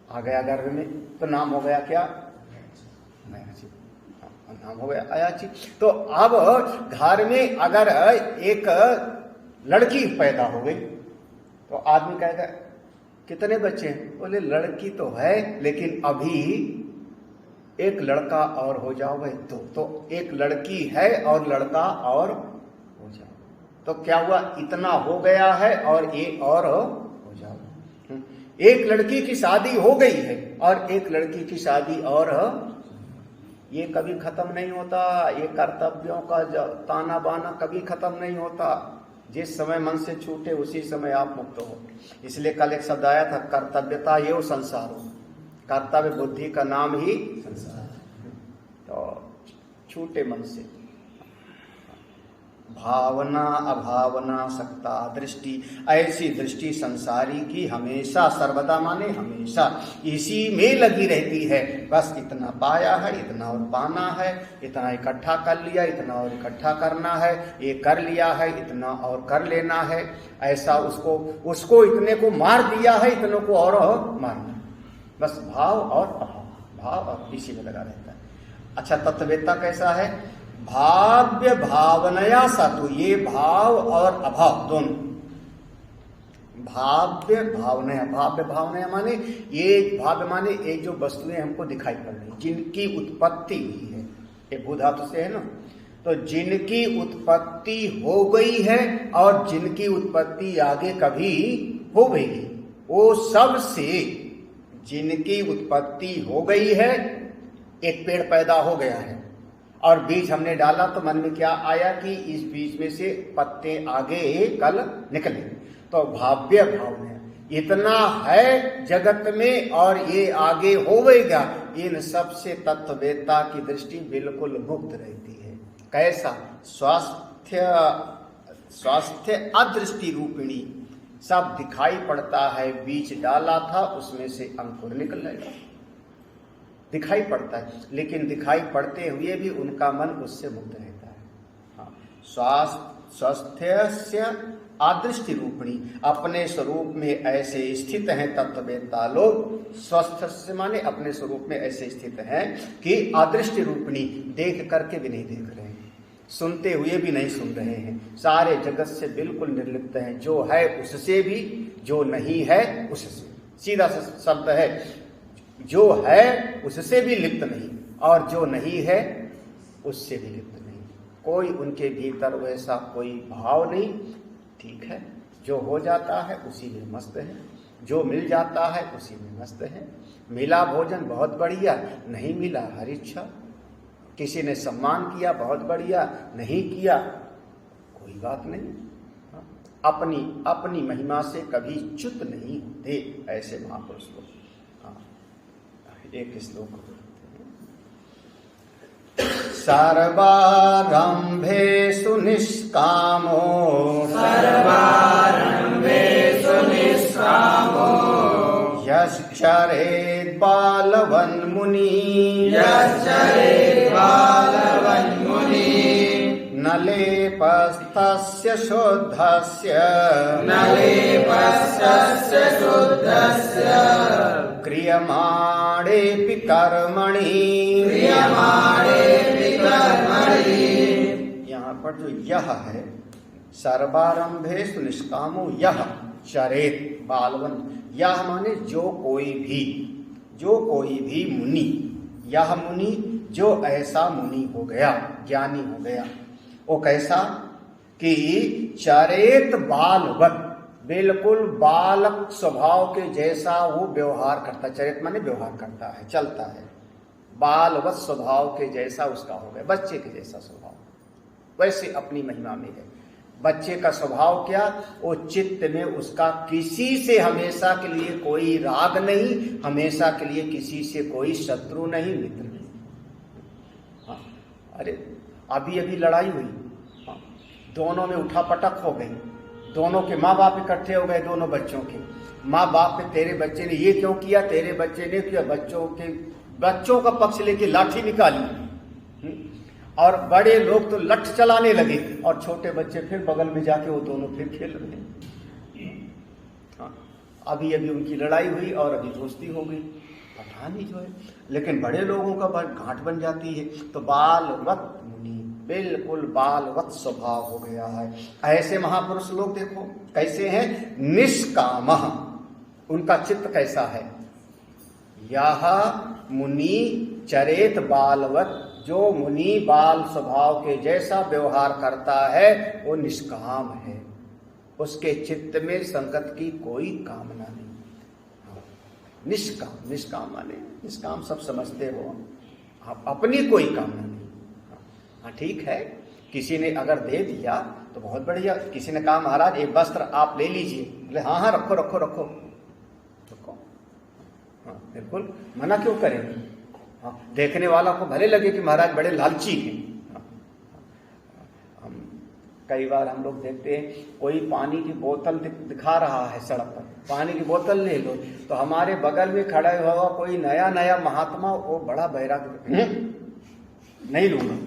आ गया गर्भ में, तो नाम हो गया क्या? अयाची, हाँ, नाम हो गया अयाची। तो अब घर में अगर एक लड़की पैदा हो गई तो आदमी कहेगा कितने बच्चे हैं? बोले लड़की तो है लेकिन अभी एक लड़का और हो जाओगे तो एक लड़की है और लड़का और हो जाओ, तो क्या हुआ? इतना हो गया है और ये और हो जाओ। एक लड़की की शादी हो गई है और एक लड़की की शादी और, ये कभी खत्म नहीं होता। ये कर्तव्यों का ताना बाना कभी खत्म नहीं होता। जिस समय मन से छूटे उसी समय आप मुक्त हो। इसलिए कल एक शब्द आया था, कर्तव्यता ये संसार हो। कर्तव्य बुद्धि का नाम ही संसार। तो छूटे मन से भावना अभावना सकता दृष्टि, ऐसी दृष्टि संसारी की हमेशा, सर्वदा माने हमेशा इसी में लगी रहती है। बस इतना पाया है, इतना और पाना है, इतना इकट्ठा कर लिया, इतना और इकट्ठा करना है, ये कर लिया है, इतना और कर लेना है। ऐसा उसको इतने को मार दिया है, इतनों को और मारना। बस भाव और अभाव, भाव और इसी में लगा रहता है। अच्छा, तत्ववेत्ता कैसा है? भाव्य भावनया सातु, ये भाव और अभाव दोनों। भाव्य भावनया माने ये, भाव्य माने ये जो वस्तुएं हमको दिखाई पड़ रही, जिनकी उत्पत्ति हुई है, ये भू धातु से है ना, तो जिनकी उत्पत्ति हो गई है और जिनकी उत्पत्ति आगे कभी हो गई, वो सब से जिनकी उत्पत्ति हो गई है, एक पेड़ पैदा हो गया है और बीज हमने डाला तो मन में क्या आया कि इस बीज में से पत्ते आगे कल निकले, तो भाव्य भावना इतना है जगत में और ये आगे होवेगा। इन सब से तत्ववेत्ता की दृष्टि बिल्कुल मुक्त रहती है। कैसा? स्वास्थ्य अदृष्टि रूपिणी, सब दिखाई पड़ता है। बीज डाला था उसमें से अंकुर निकलेगा, दिखाई पड़ता है, लेकिन दिखाई पड़ते हुए भी उनका मन उससे मुक्त रहता है। हाँ, स्वास्थ्य आदृष्टि रूपिणी, अपने स्वरूप में ऐसे स्थित हैं तत्ववेत्ता लोग। स्वस्थ से माने अपने स्वरूप में ऐसे स्थित हैं कि आदृष्टि रूपिणी, देख करके भी नहीं देख रहे हैं, सुनते हुए भी नहीं सुन रहे हैं, सारे जगत से बिल्कुल निर्लिप्त हैं, जो है उससे भी, जो नहीं है उससे। सीधा शब्द है, जो है उससे भी लिप्त नहीं और जो नहीं है उससे भी लिप्त नहीं। कोई उनके भीतर वैसा कोई भाव नहीं। ठीक है, जो हो जाता है उसी में मस्त है, जो मिल जाता है उसी में मस्त है। मिला भोजन बहुत बढ़िया, नहीं मिला हर इच्छा। किसी ने सम्मान किया बहुत बढ़िया, नहीं किया कोई बात नहीं। अपनी अपनी महिमा से कभी च्युत नहीं होते ऐसे महापुरुष लोग। एक श्लोक सर्वारंभेषु निष्कामो, सर्वारंभेषु निष्कामो, यश्चरेत् बालवन्मुनि, यश्चरेत् बालवन्मुनि, न लेपस्तस्य शुद्धस्य, न लेपस्तस्य शुद्धस्य, क्रियमाणेऽपि कर्मणि, क्रियमाणेऽपि कर्मणि। यहाँ पर जो यह है, सर्वारंभेषु निष्कामो यह चरेत बालवन, यह माने जो कोई भी मुनि, यह मुनि जो ऐसा मुनि हो गया, ज्ञानी हो गया, वो कैसा कि चरेत बालवत, बिल्कुल बालक स्वभाव के जैसा वो व्यवहार करता। चरित माने व्यवहार करता है, चलता है, बालवत स्वभाव के जैसा उसका हो गया, बच्चे के जैसा स्वभाव, वैसे अपनी महिमा में है। बच्चे का स्वभाव क्या, वो चित्त में उसका किसी से हमेशा के लिए कोई राग नहीं, हमेशा के लिए किसी से कोई शत्रु नहीं, मित्र नहीं। हाँ, अरे अभी अभी लड़ाई हुई, हाँ, दोनों में उठापटक हो गई, दोनों के माँ बाप इकट्ठे हो गए, दोनों बच्चों के माँ बाप पे, तेरे बच्चे ने ये क्यों किया, तेरे बच्चे ने किया, बच्चों का पक्ष लेके लाठी निकाली, और बड़े लोग तो लठ चलाने लगे, और छोटे बच्चे फिर बगल में जाके वो दोनों फिर खेल रहे हैं। हाँ, अभी अभी उनकी लड़ाई हुई और अभी दोस्ती हो गई, पता नहीं जो है, लेकिन बड़े लोगों का गांठ बन जाती है। तो बालवत मुनि, बिल्कुल बालवत स्वभाव हो गया है। ऐसे महापुरुष लोग देखो कैसे हैं, निष्काम, उनका चित्त कैसा है, यह मुनि चरेत बालवत, जो मुनि बाल स्वभाव के जैसा व्यवहार करता है वो निष्काम है, उसके चित्त में संगत की कोई कामना नहीं। निष्काम, निष्काम माने निष्काम सब समझते हो आप, अपनी कोई कामना नहीं। हाँ ठीक है, किसी ने अगर दे दिया तो बहुत बढ़िया, किसी ने कहा महाराज एक वस्त्र आप ले लीजिए, बोले हाँ हाँ रखो रखो रखो रखो, हाँ बिल्कुल, मना क्यों करेंगे। हाँ, देखने वाला को भले लगे कि महाराज बड़े लालची हैं। हम कई बार हम लोग देखते हैं कोई पानी की बोतल दिखा रहा है सड़क पर, पानी की बोतल ले लो, तो हमारे बगल में खड़ा हुआ कोई नया नया महात्मा, वो बड़ा बैराग नहीं लूंगा।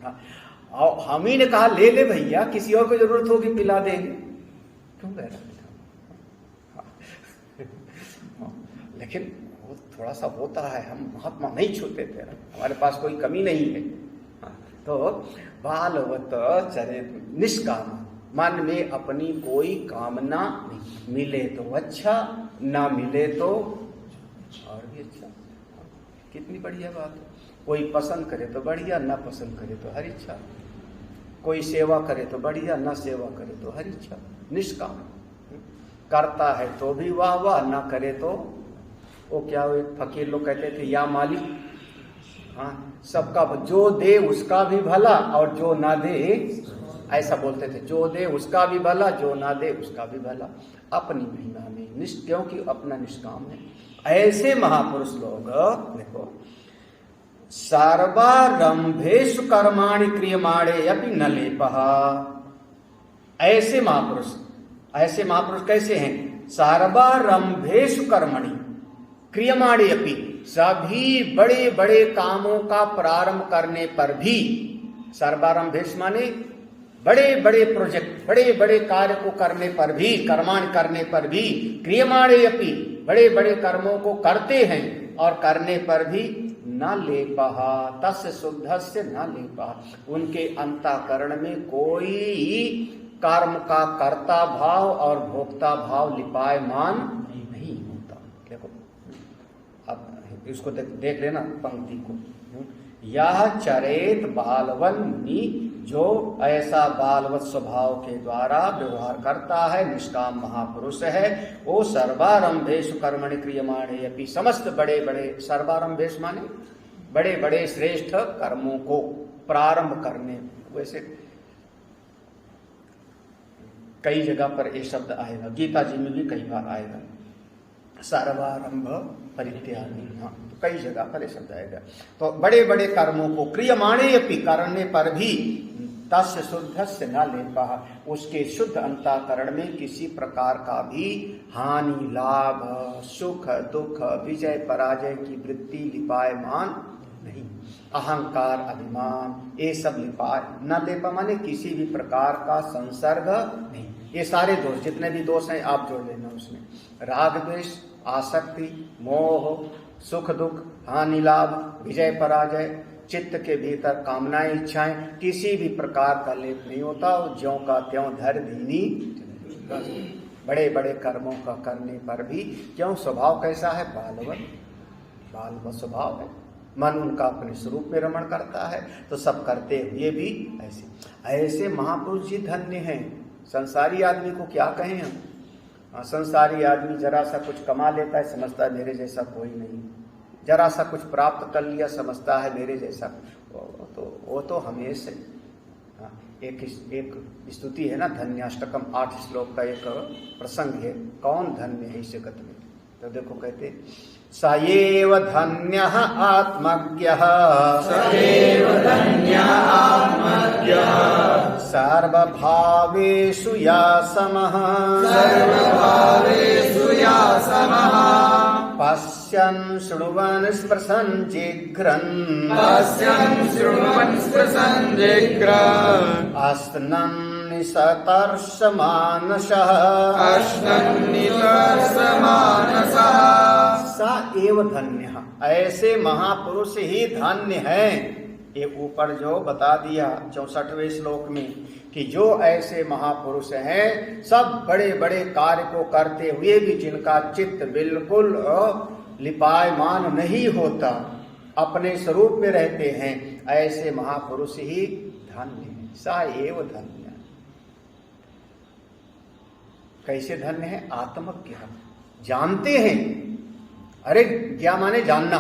हाँ, और हम ही ने कहा ले ले भैया, किसी और को जरूरत होगी पिला देंगे, क्यों बैराग। लेकिन थोड़ा सा होता है, हम महात्मा नहीं छूते तेरा, हमारे पास कोई कमी नहीं है। तो बालवत चरित निष्काम, मन में अपनी कोई कामना नहीं, मिले तो अच्छा, ना मिले तो और भी अच्छा। कितनी बढ़िया बात है, कोई पसंद करे तो बढ़िया, ना पसंद करे तो हर इच्छा, कोई सेवा करे तो बढ़िया, ना सेवा करे तो हर इच्छा। निष्काम करता है तो भी वाह वाह, ना करे तो वो क्या, वो एक फकीर लोग कहते थे या मालिक, हाँ सबका जो दे उसका भी भला और जो ना दे, ऐसा बोलते थे, जो दे उसका भी भला, जो ना दे उसका भी भला, अपनी महिमा में क्योंकि अपना निष्काम है। ऐसे महापुरुष लोग देखो, सर्वारंभेषु कर्माणि क्रियमाणे अपि न लेपः, ऐसे महापुरुष कैसे हैं, सर्वारंभेषु कर्मणि क्रियमाणे अपि, सभी बड़े बड़े कामों का प्रारंभ करने पर भी, सर्वारंभेष माने बड़े बड़े प्रोजेक्ट, बड़े बड़े कार्य को करने पर भी, कर्माण करने पर भी, क्रियमाणे अपि, बड़े बड़े कर्मों को करते हैं और करने पर भी न लेपः तस्य शुद्धस्य न लेपः, उनके अंतःकरण में कोई कर्म का कर्ता भाव और भोक्ता भाव लिपायमान नहीं होता। देखो अब इसको देख लेना पंक्ति को। यह चरेत बालवन मुनि, जो ऐसा बालवत स्वभाव के द्वारा व्यवहार करता है, निष्काम महापुरुष है, वो सर्वारंभेषु कर्मणि क्रियमाणे अपि, समस्त बड़े बड़े, सर्वारंभेषु माने बड़े बड़े श्रेष्ठ कर्मों को प्रारंभ करने, वैसे कई जगह पर ये शब्द आएगा, गीता जी में भी कई बार आएगा, सर्वारंभ परित्यागी, हाँ तो कई जगह पर ये शब्द आएगा। तो बड़े बड़े कर्मों को क्रियमाणे अपि, करने पर भी तस्य शुद्धस्य न लेपः, उसके शुद्ध अंतःकरण में किसी प्रकार का भी हानि, लाभ, सुख, दुख, विजय पराजय की वृत्ति लिपायमान नहीं। अहंकार, अभिमान, ये सब लिपाय न, लेपा माने किसी भी प्रकार का संसर्ग नहीं। ये सारे दोष, जितने भी दोष हैं आप जोड़ लेना उसमें, राग द्वेष, आसक्ति, मोह, सुख दुख, हानि लाभ, विजय पराजय, चित्त के भीतर कामनाएं, इच्छाएं, किसी भी प्रकार का लेप नहीं होता। ज्यों का त्यों धर दीनी, बड़े बड़े कर्मों का करने पर भी, क्यों स्वभाव कैसा है, बालवत स्वभाव है, मन उनका अपने स्वरूप में रमण करता है, तो सब करते हुए भी ऐसे महापुरुष जी धन्य हैं। संसारी आदमी को क्या कहें हम, संसारी आदमी जरा सा कुछ कमा लेता है, समझता है मेरे जैसा कोई नहीं, जरा सा कुछ प्राप्त कर लिया, समझता है मेरे जैसा, वो तो हमेशा एक स्तुति है ना, धन्याष्टकम 8 श्लोक का एक प्रसंग है, कौन धन्य है इस जगत में, तो देखो कहते स एव धन्यः आत्मज्ञः, सर्वभावेषु या समः, पश्यन् शृण्वन् स्पृशन् जिघ्रन्, अश्नन् निसतर्ष मानसः, स एव धन्यः, ऐसे महापुरुष ही धन्य हैं। ये ऊपर जो बता दिया 64वें श्लोक में कि जो ऐसे महापुरुष हैं, सब बड़े बड़े कार्य को करते हुए भी जिनका चित्त बिल्कुल लिपायमान नहीं होता, अपने स्वरूप में रहते हैं, ऐसे महापुरुष ही धन्य हैं। सा एव धन्य, कैसे धन्य है, आत्मज्ञ, जानते हैं। अरे ज्ञा माने जानना,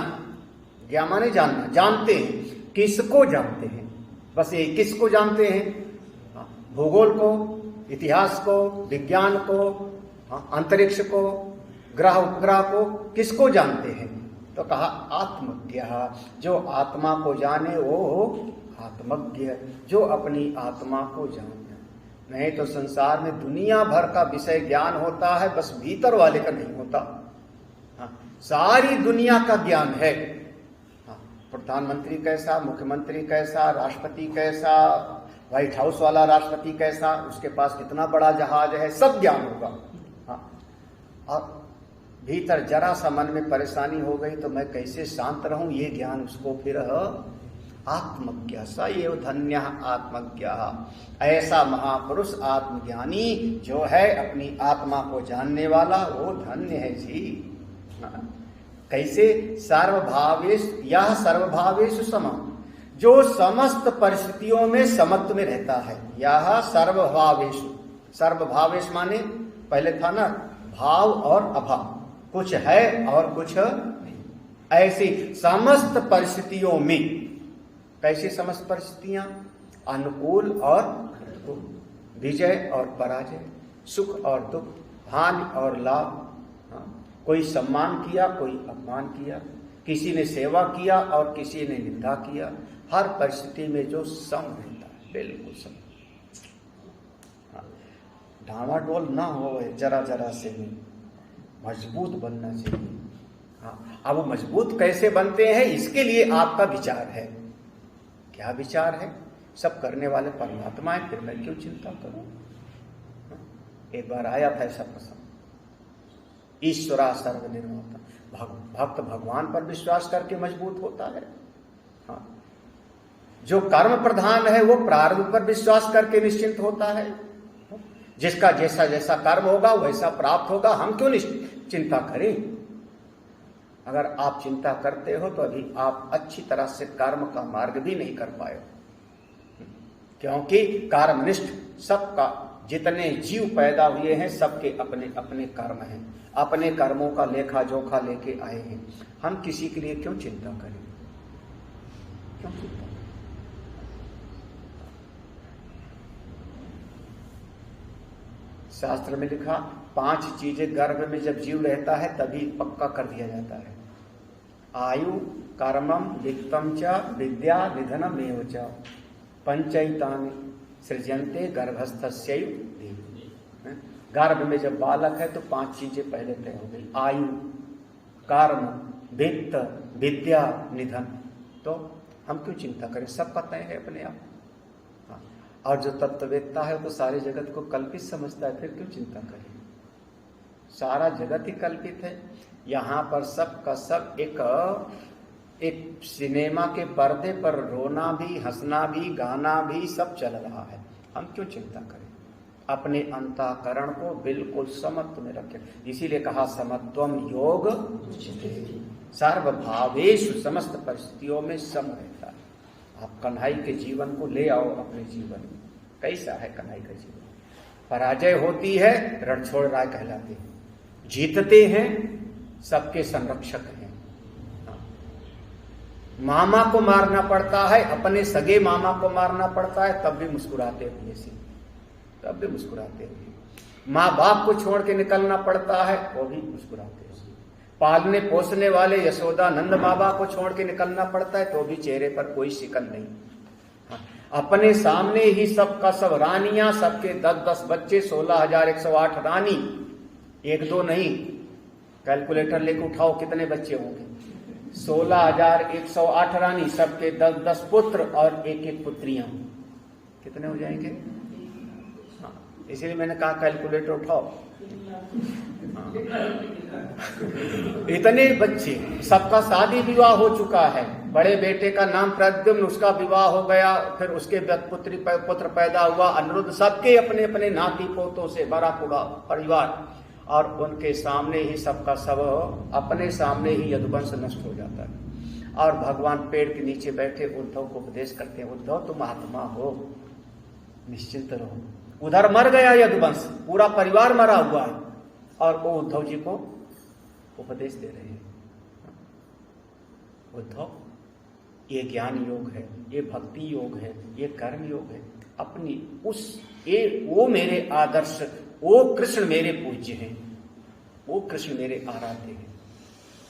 ज्ञा माने जानना, जानते हैं, किसको जानते हैं, बस ये किसको जानते हैं, भूगोल को, इतिहास को, विज्ञान को, अंतरिक्ष को, ग्रह उपग्रह को, किसको जानते हैं, तो कहा आत्मज्ञ, जो आत्मा को जाने वो आत्मज्ञ, जो अपनी आत्मा को जाने। नहीं तो संसार में दुनिया भर का विषय ज्ञान होता है, बस भीतर वाले का नहीं होता। सारी दुनिया का ज्ञान है, प्रधानमंत्री कैसा, मुख्यमंत्री कैसा, राष्ट्रपति कैसा, व्हाइट हाउस वाला राष्ट्रपति कैसा, उसके पास कितना बड़ा जहाज है, सब ज्ञान होगा। और भीतर जरा सा मन में परेशानी हो गई तो मैं कैसे शांत रहूं, ये ज्ञान उसको फिर आत्मज्ञ, स एव धन्य आत्मज्ञ, ऐसा महापुरुष आत्मज्ञानी जो है, अपनी आत्मा को जानने वाला, वो धन्य है जी। कैसे, सर्वभावेश, यह सर्वभावेश सम, जो समस्त परिस्थितियों में समत्व में रहता है, यह सर्वभावेश, सर्वभावेश माने पहले था ना भाव और अभाव, कुछ है और कुछ नहीं, ऐसी समस्त परिस्थितियों में। कैसी समस्त परिस्थितियां, अनुकूल और प्रतिकूल, विजय और पराजय, सुख और दुख, हानि और लाभ, कोई सम्मान किया, कोई अपमान किया, किसी ने सेवा किया और किसी ने निंदा किया, हर परिस्थिति में जो सम रहता है, बिल्कुल सम, ढामाडोल ना हो, जरा जरा से भी मजबूत बनना चाहिए। अब वो मजबूत कैसे बनते हैं, इसके लिए आपका विचार है। क्या विचार है सब करने वाले परमात्मा है, फिर मैं क्यों चिंता करूं? एक बार आया था ऐसा प्रसंग, ईश्वरा सर्वनिर्माता, भक्त भगवान पर विश्वास करके मजबूत होता है। हाँ, जो कर्म प्रधान है वो प्रारब्ध पर विश्वास करके निश्चिंत होता है। जिसका जैसा जैसा कर्म होगा वैसा प्राप्त होगा, हम क्यों चिंता करें? अगर आप चिंता करते हो तो अभी आप अच्छी तरह से कर्म का मार्ग भी नहीं कर पाए, क्योंकि कर्मनिष्ठ सबका, जितने जीव पैदा हुए हैं सबके अपने अपने कर्म हैं, अपने कर्मों का लेखा जोखा लेके आए हैं। हम किसी के लिए क्यों चिंता करें? क्यों चिंता? शास्त्र में लिखा 5 चीजें गर्भ में जब जीव रहता है तभी पक्का कर दिया जाता है। आयु, कर्मम, वित्तम च, विद्या, निधनम एव च, पंचैतानि सृजन्ते गर्भस्थस्यैव देहि। गर्भ में जब बालक है तो 5 चीजें पहले तय हो गई, आयु, कर्म, वित्त, विद्या, निधन। तो हम क्यों चिंता करें? सबका तय है अपने आप। और जो तत्ववेत्ता है तो सारे जगत को कल्पित समझता है, फिर क्यों चिंता करें? सारा जगत ही कल्पित है। यहाँ पर सब का सब एक सिनेमा के पर्दे पर रोना भी, हंसना भी, गाना भी सब चल रहा है। हम क्यों चिंता करें? अपने अंतःकरण को बिल्कुल समत्व में रखें। इसीलिए कहा समत्वम योग सर्वभावेषु, समस्त परिस्थितियों में सम रहता है। आप कन्हई के जीवन को ले आओ अपने जीवन में। कैसा है कन्हई का जीवन? पराजय होती है, रणछोड़ राय कहलाते हैं। जीतते हैं, सबके संरक्षक हैं। मामा को मारना पड़ता है, अपने सगे मामा को मारना पड़ता है, तब भी मुस्कुराते हुए से, तब भी मुस्कुराते हुए। माँ बाप को छोड़ के निकलना पड़ता है, वो भी मुस्कुराते हुए। पालने पोसने वाले यशोदा नंद बाबा को छोड़ के निकलना पड़ता है, तो भी चेहरे पर कोई शिकन नहीं। अपने सामने ही सबका सब रानियां, सबके 10-10 बच्चे, 16,108 रानी, 1-2 नहीं। कैलकुलेटर लेके उठाओ कितने बच्चे होंगे? 16,108 रानी, सबके 10-10 पुत्र और 1-1 पुत्रियां, कितने हो जाएंगे? हाँ, इसलिए मैंने कहा कैलकुलेटर उठाओ। इतने बच्चे, सबका शादी विवाह हो चुका है। बड़े बेटे का नाम प्रद्युम्न, उसका विवाह हो गया, फिर उसके पुत्र पैदा हुआ अनिरुद्ध। सबके अपने अपने नाती पोतों से भरा पूरा परिवार, और उनके सामने ही सबका सब, अपने सामने ही यदुवंश नष्ट हो जाता है। और भगवान पेड़ के नीचे बैठे उद्धव को उपदेश करते हैं, उद्धव तुम आत्मा हो, निश्चिंत रहो। उधर मर गया यदुवंश, पूरा परिवार मरा हुआ है, और वो उद्धव जी को उपदेश दे रहे हैं। उद्धव, ये ज्ञान योग है, ये भक्ति योग है, ये कर्म योग है। अपनी वो मेरे आदर्श, वो कृष्ण मेरे पूज्य हैं, वो कृष्ण मेरे आराध्य हैं,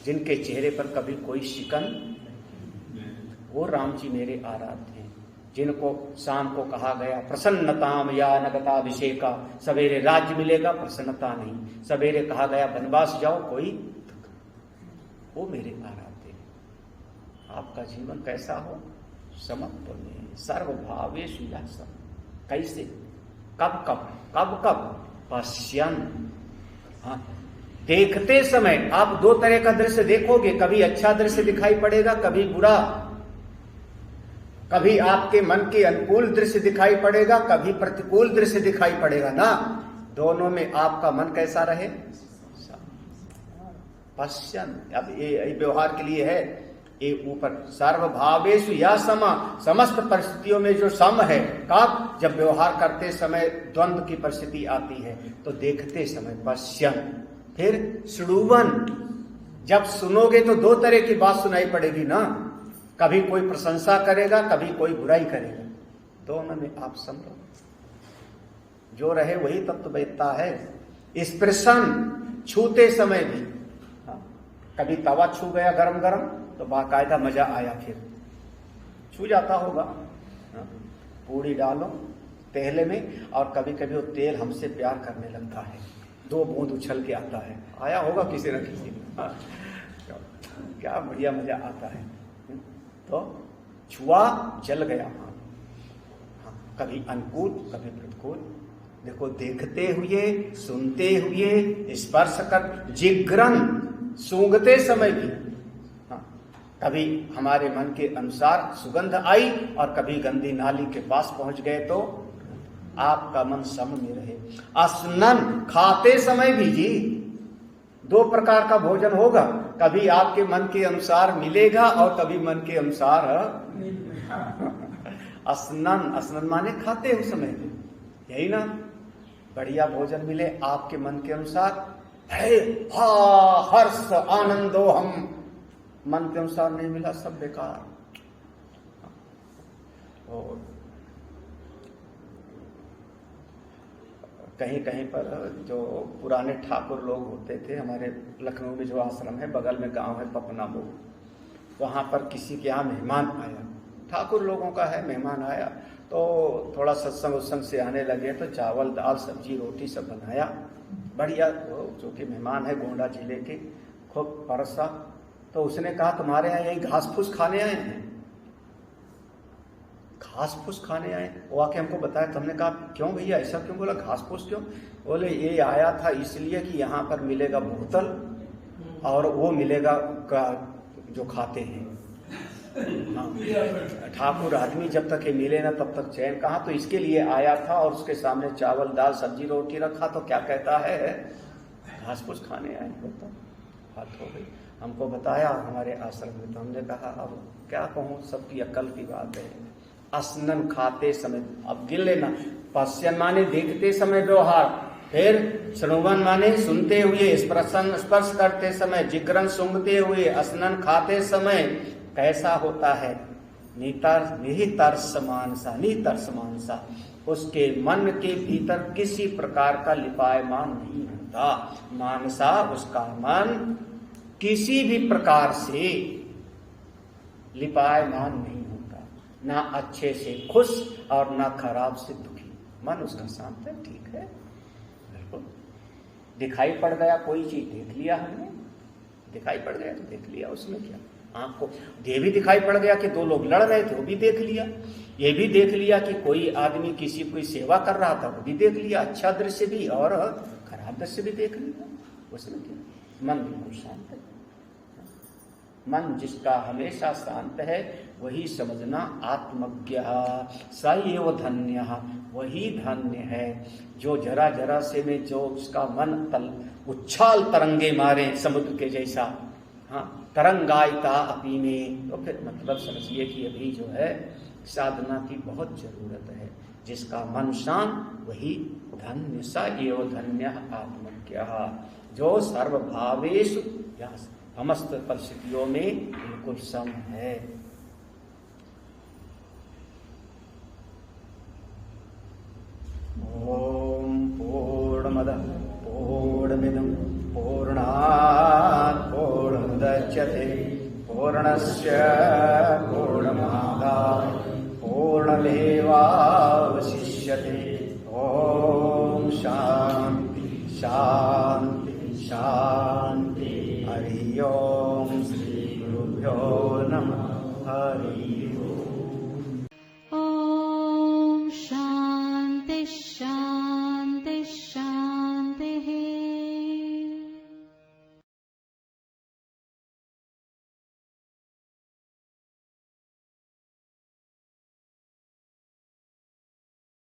जिनके चेहरे पर कभी कोई शिकन, वो राम जी मेरे आराध्य हैं, जिनको शाम को कहा गया प्रसन्नताम या नगताभिषेका, सवेरे राज्य मिलेगा, प्रसन्नता नहीं। सवेरे कहा गया वनवास जाओ, कोई दुख, वो मेरे आराध्य हैं। आपका जीवन कैसा हो? समत्व में, सर्वभावेषु यासम। कैसे? कब कब कब कब? पश्यन। हाँ, देखते समय आप 2 तरह का दृश्य देखोगे। कभी अच्छा दृश्य दिखाई पड़ेगा, कभी बुरा। कभी आपके मन के अनुकूल दृश्य दिखाई पड़ेगा, कभी प्रतिकूल दृश्य दिखाई पड़ेगा ना। दोनों में आपका मन कैसा रहे? पश्यन। अब ये व्यवहार के लिए है, ये ऊपर सर्वभावेषु या समा, समस्त परिस्थितियों में जो सम है। कब? जब व्यवहार करते समय द्वंद्व की परिस्थिति आती है, तो देखते समय पश्यन। फिर श्रुवन, जब सुनोगे तो 2 तरह की बात सुनाई पड़ेगी ना। कभी कोई प्रशंसा करेगा, कभी कोई बुराई करेगा, दोनों में आप समझो। जो रहे वही तत्ववेत्ता है। स्पर्शन, छूते समय भी, कभी तवा छू गया गरम गरम तो बाकायदा मजा आया, फिर छू जाता होगा। पूड़ी डालो तेल में, और कभी कभी वो तेल हमसे प्यार करने लगता है, 2 बूंद उछल के आता है, आया होगा किसी न किसी ने। क्या बढ़िया मजा आता है। तो छुआ, जल गया हाथ, कभी अनुकूल कभी प्रतिकूल। देखो, देखते हुए, सुनते हुए, स्पर्श कर, जिग्रन सूंघते समय भी, हाँ, कभी हमारे मन के अनुसार सुगंध आई और कभी गंदी नाली के पास पहुंच गए तो आपका मन सम में रहे। स्नन खाते समय भी जी 2 प्रकार का भोजन होगा, कभी आपके मन के अनुसार मिलेगा और कभी मन के अनुसार स्नन माने खाते हुए समय, यही ना, बढ़िया भोजन मिले आपके मन के अनुसार, हर्ष आनंदो, हम मन के अनुसार नहीं मिला, सब बेकार। और कहीं कहीं पर जो पुराने ठाकुर लोग होते थे, हमारे लखनऊ में जो आश्रम है, बगल में गांव है पपनामू, वहाँ पर किसी के यहाँ मेहमान आया, ठाकुर लोगों का है, मेहमान आया तो थोड़ा सत्संग उत्संग से आने लगे तो चावल दाल सब्जी रोटी सब बनाया, बढ़िया, जो कि मेहमान है गोंडा जिले के, खूब परसा। तो उसने कहा तुम्हारे यहाँ यही घास फूस खाने आए हैं? घास फूस खाने आए? वो आके हमको बताया। तो हमने कहा क्यों भैया, ऐसा क्यों बोला, घास फूस क्यों? बोले ये आया था इसलिए कि यहाँ पर मिलेगा बोतल और वो मिलेगा जो खाते हैं। हाँ, ठाकुर आदमी जब तक ये मिले ना तब तक चैन कहाँ, तो इसके लिए आया था और उसके सामने चावल दाल सब्जी रोटी रखा तो क्या कहता है, घास फूस खाने आए। होता बात हो गई, हमको बताया हमारे आश्रम में, तो हमने कहा अब क्या कहूँ, सबकी अक्ल की बात है। स्नन खाते समय, अब गिन लेना, पश्यन माने देखते समय व्यवहार, फिर श्रवण माने सुनते हुए, स्पर्श करते समय, जिग्रन सूंघते हुए, स्नन खाते समय कैसा होता है, निहितर्ष मानसा, उसके मन के भीतर किसी प्रकार का लिपायमान नहीं होता। मानसा, उसका मन किसी भी प्रकार से लिपायमान नहीं होता, ना अच्छे से खुश और ना खराब से दुखी, मन उसका शांत है, ठीक है, बिल्कुल। दिखाई पड़ गया कोई चीज, देख लिया हमने, दिखाई पड़ गया तो देख लिया, उसमें क्या, आँख को ये भी दिखाई पड़ गया कि 2 लोग लड़ रहे थे, वो भी देख लिया, ये भी देख लिया कि कोई आदमी किसी कोई सेवा कर रहा था, वो भी देख लिया, अच्छा दृश्य भी और खराब दृश्य भी देख लिया, उसमें क्या, मन बिल्कुल शांत है। मन जिसका हमेशा शांत है वही समझना आत्मज्ञ स एव धन्य, वही धन्य है जो जरा जरा से में जो उसका मन उच्छाल तरंगे मारे समुद्र के जैसा, हाँ, तरंगायता अपी में, तो फिर मतलब समझिए कि अभी जो है साधना की बहुत जरूरत है। जिसका मन शांत वही धन्य, स एव धन्य आत्मज्ञ, जो सर्वभावेषु समस्त परिस्थितियों में बिल्कुल सम है। ओम पूर्णमदः पूर्णमिदं पूर्णात् पूर्णमुदच्यते पूर्णस्य पूर्णमादाय पूर्णमेवावशिष्यते। ओम शांति शांति शांति। हरि ओम। श्री गुरुभ्यो नमः। हरि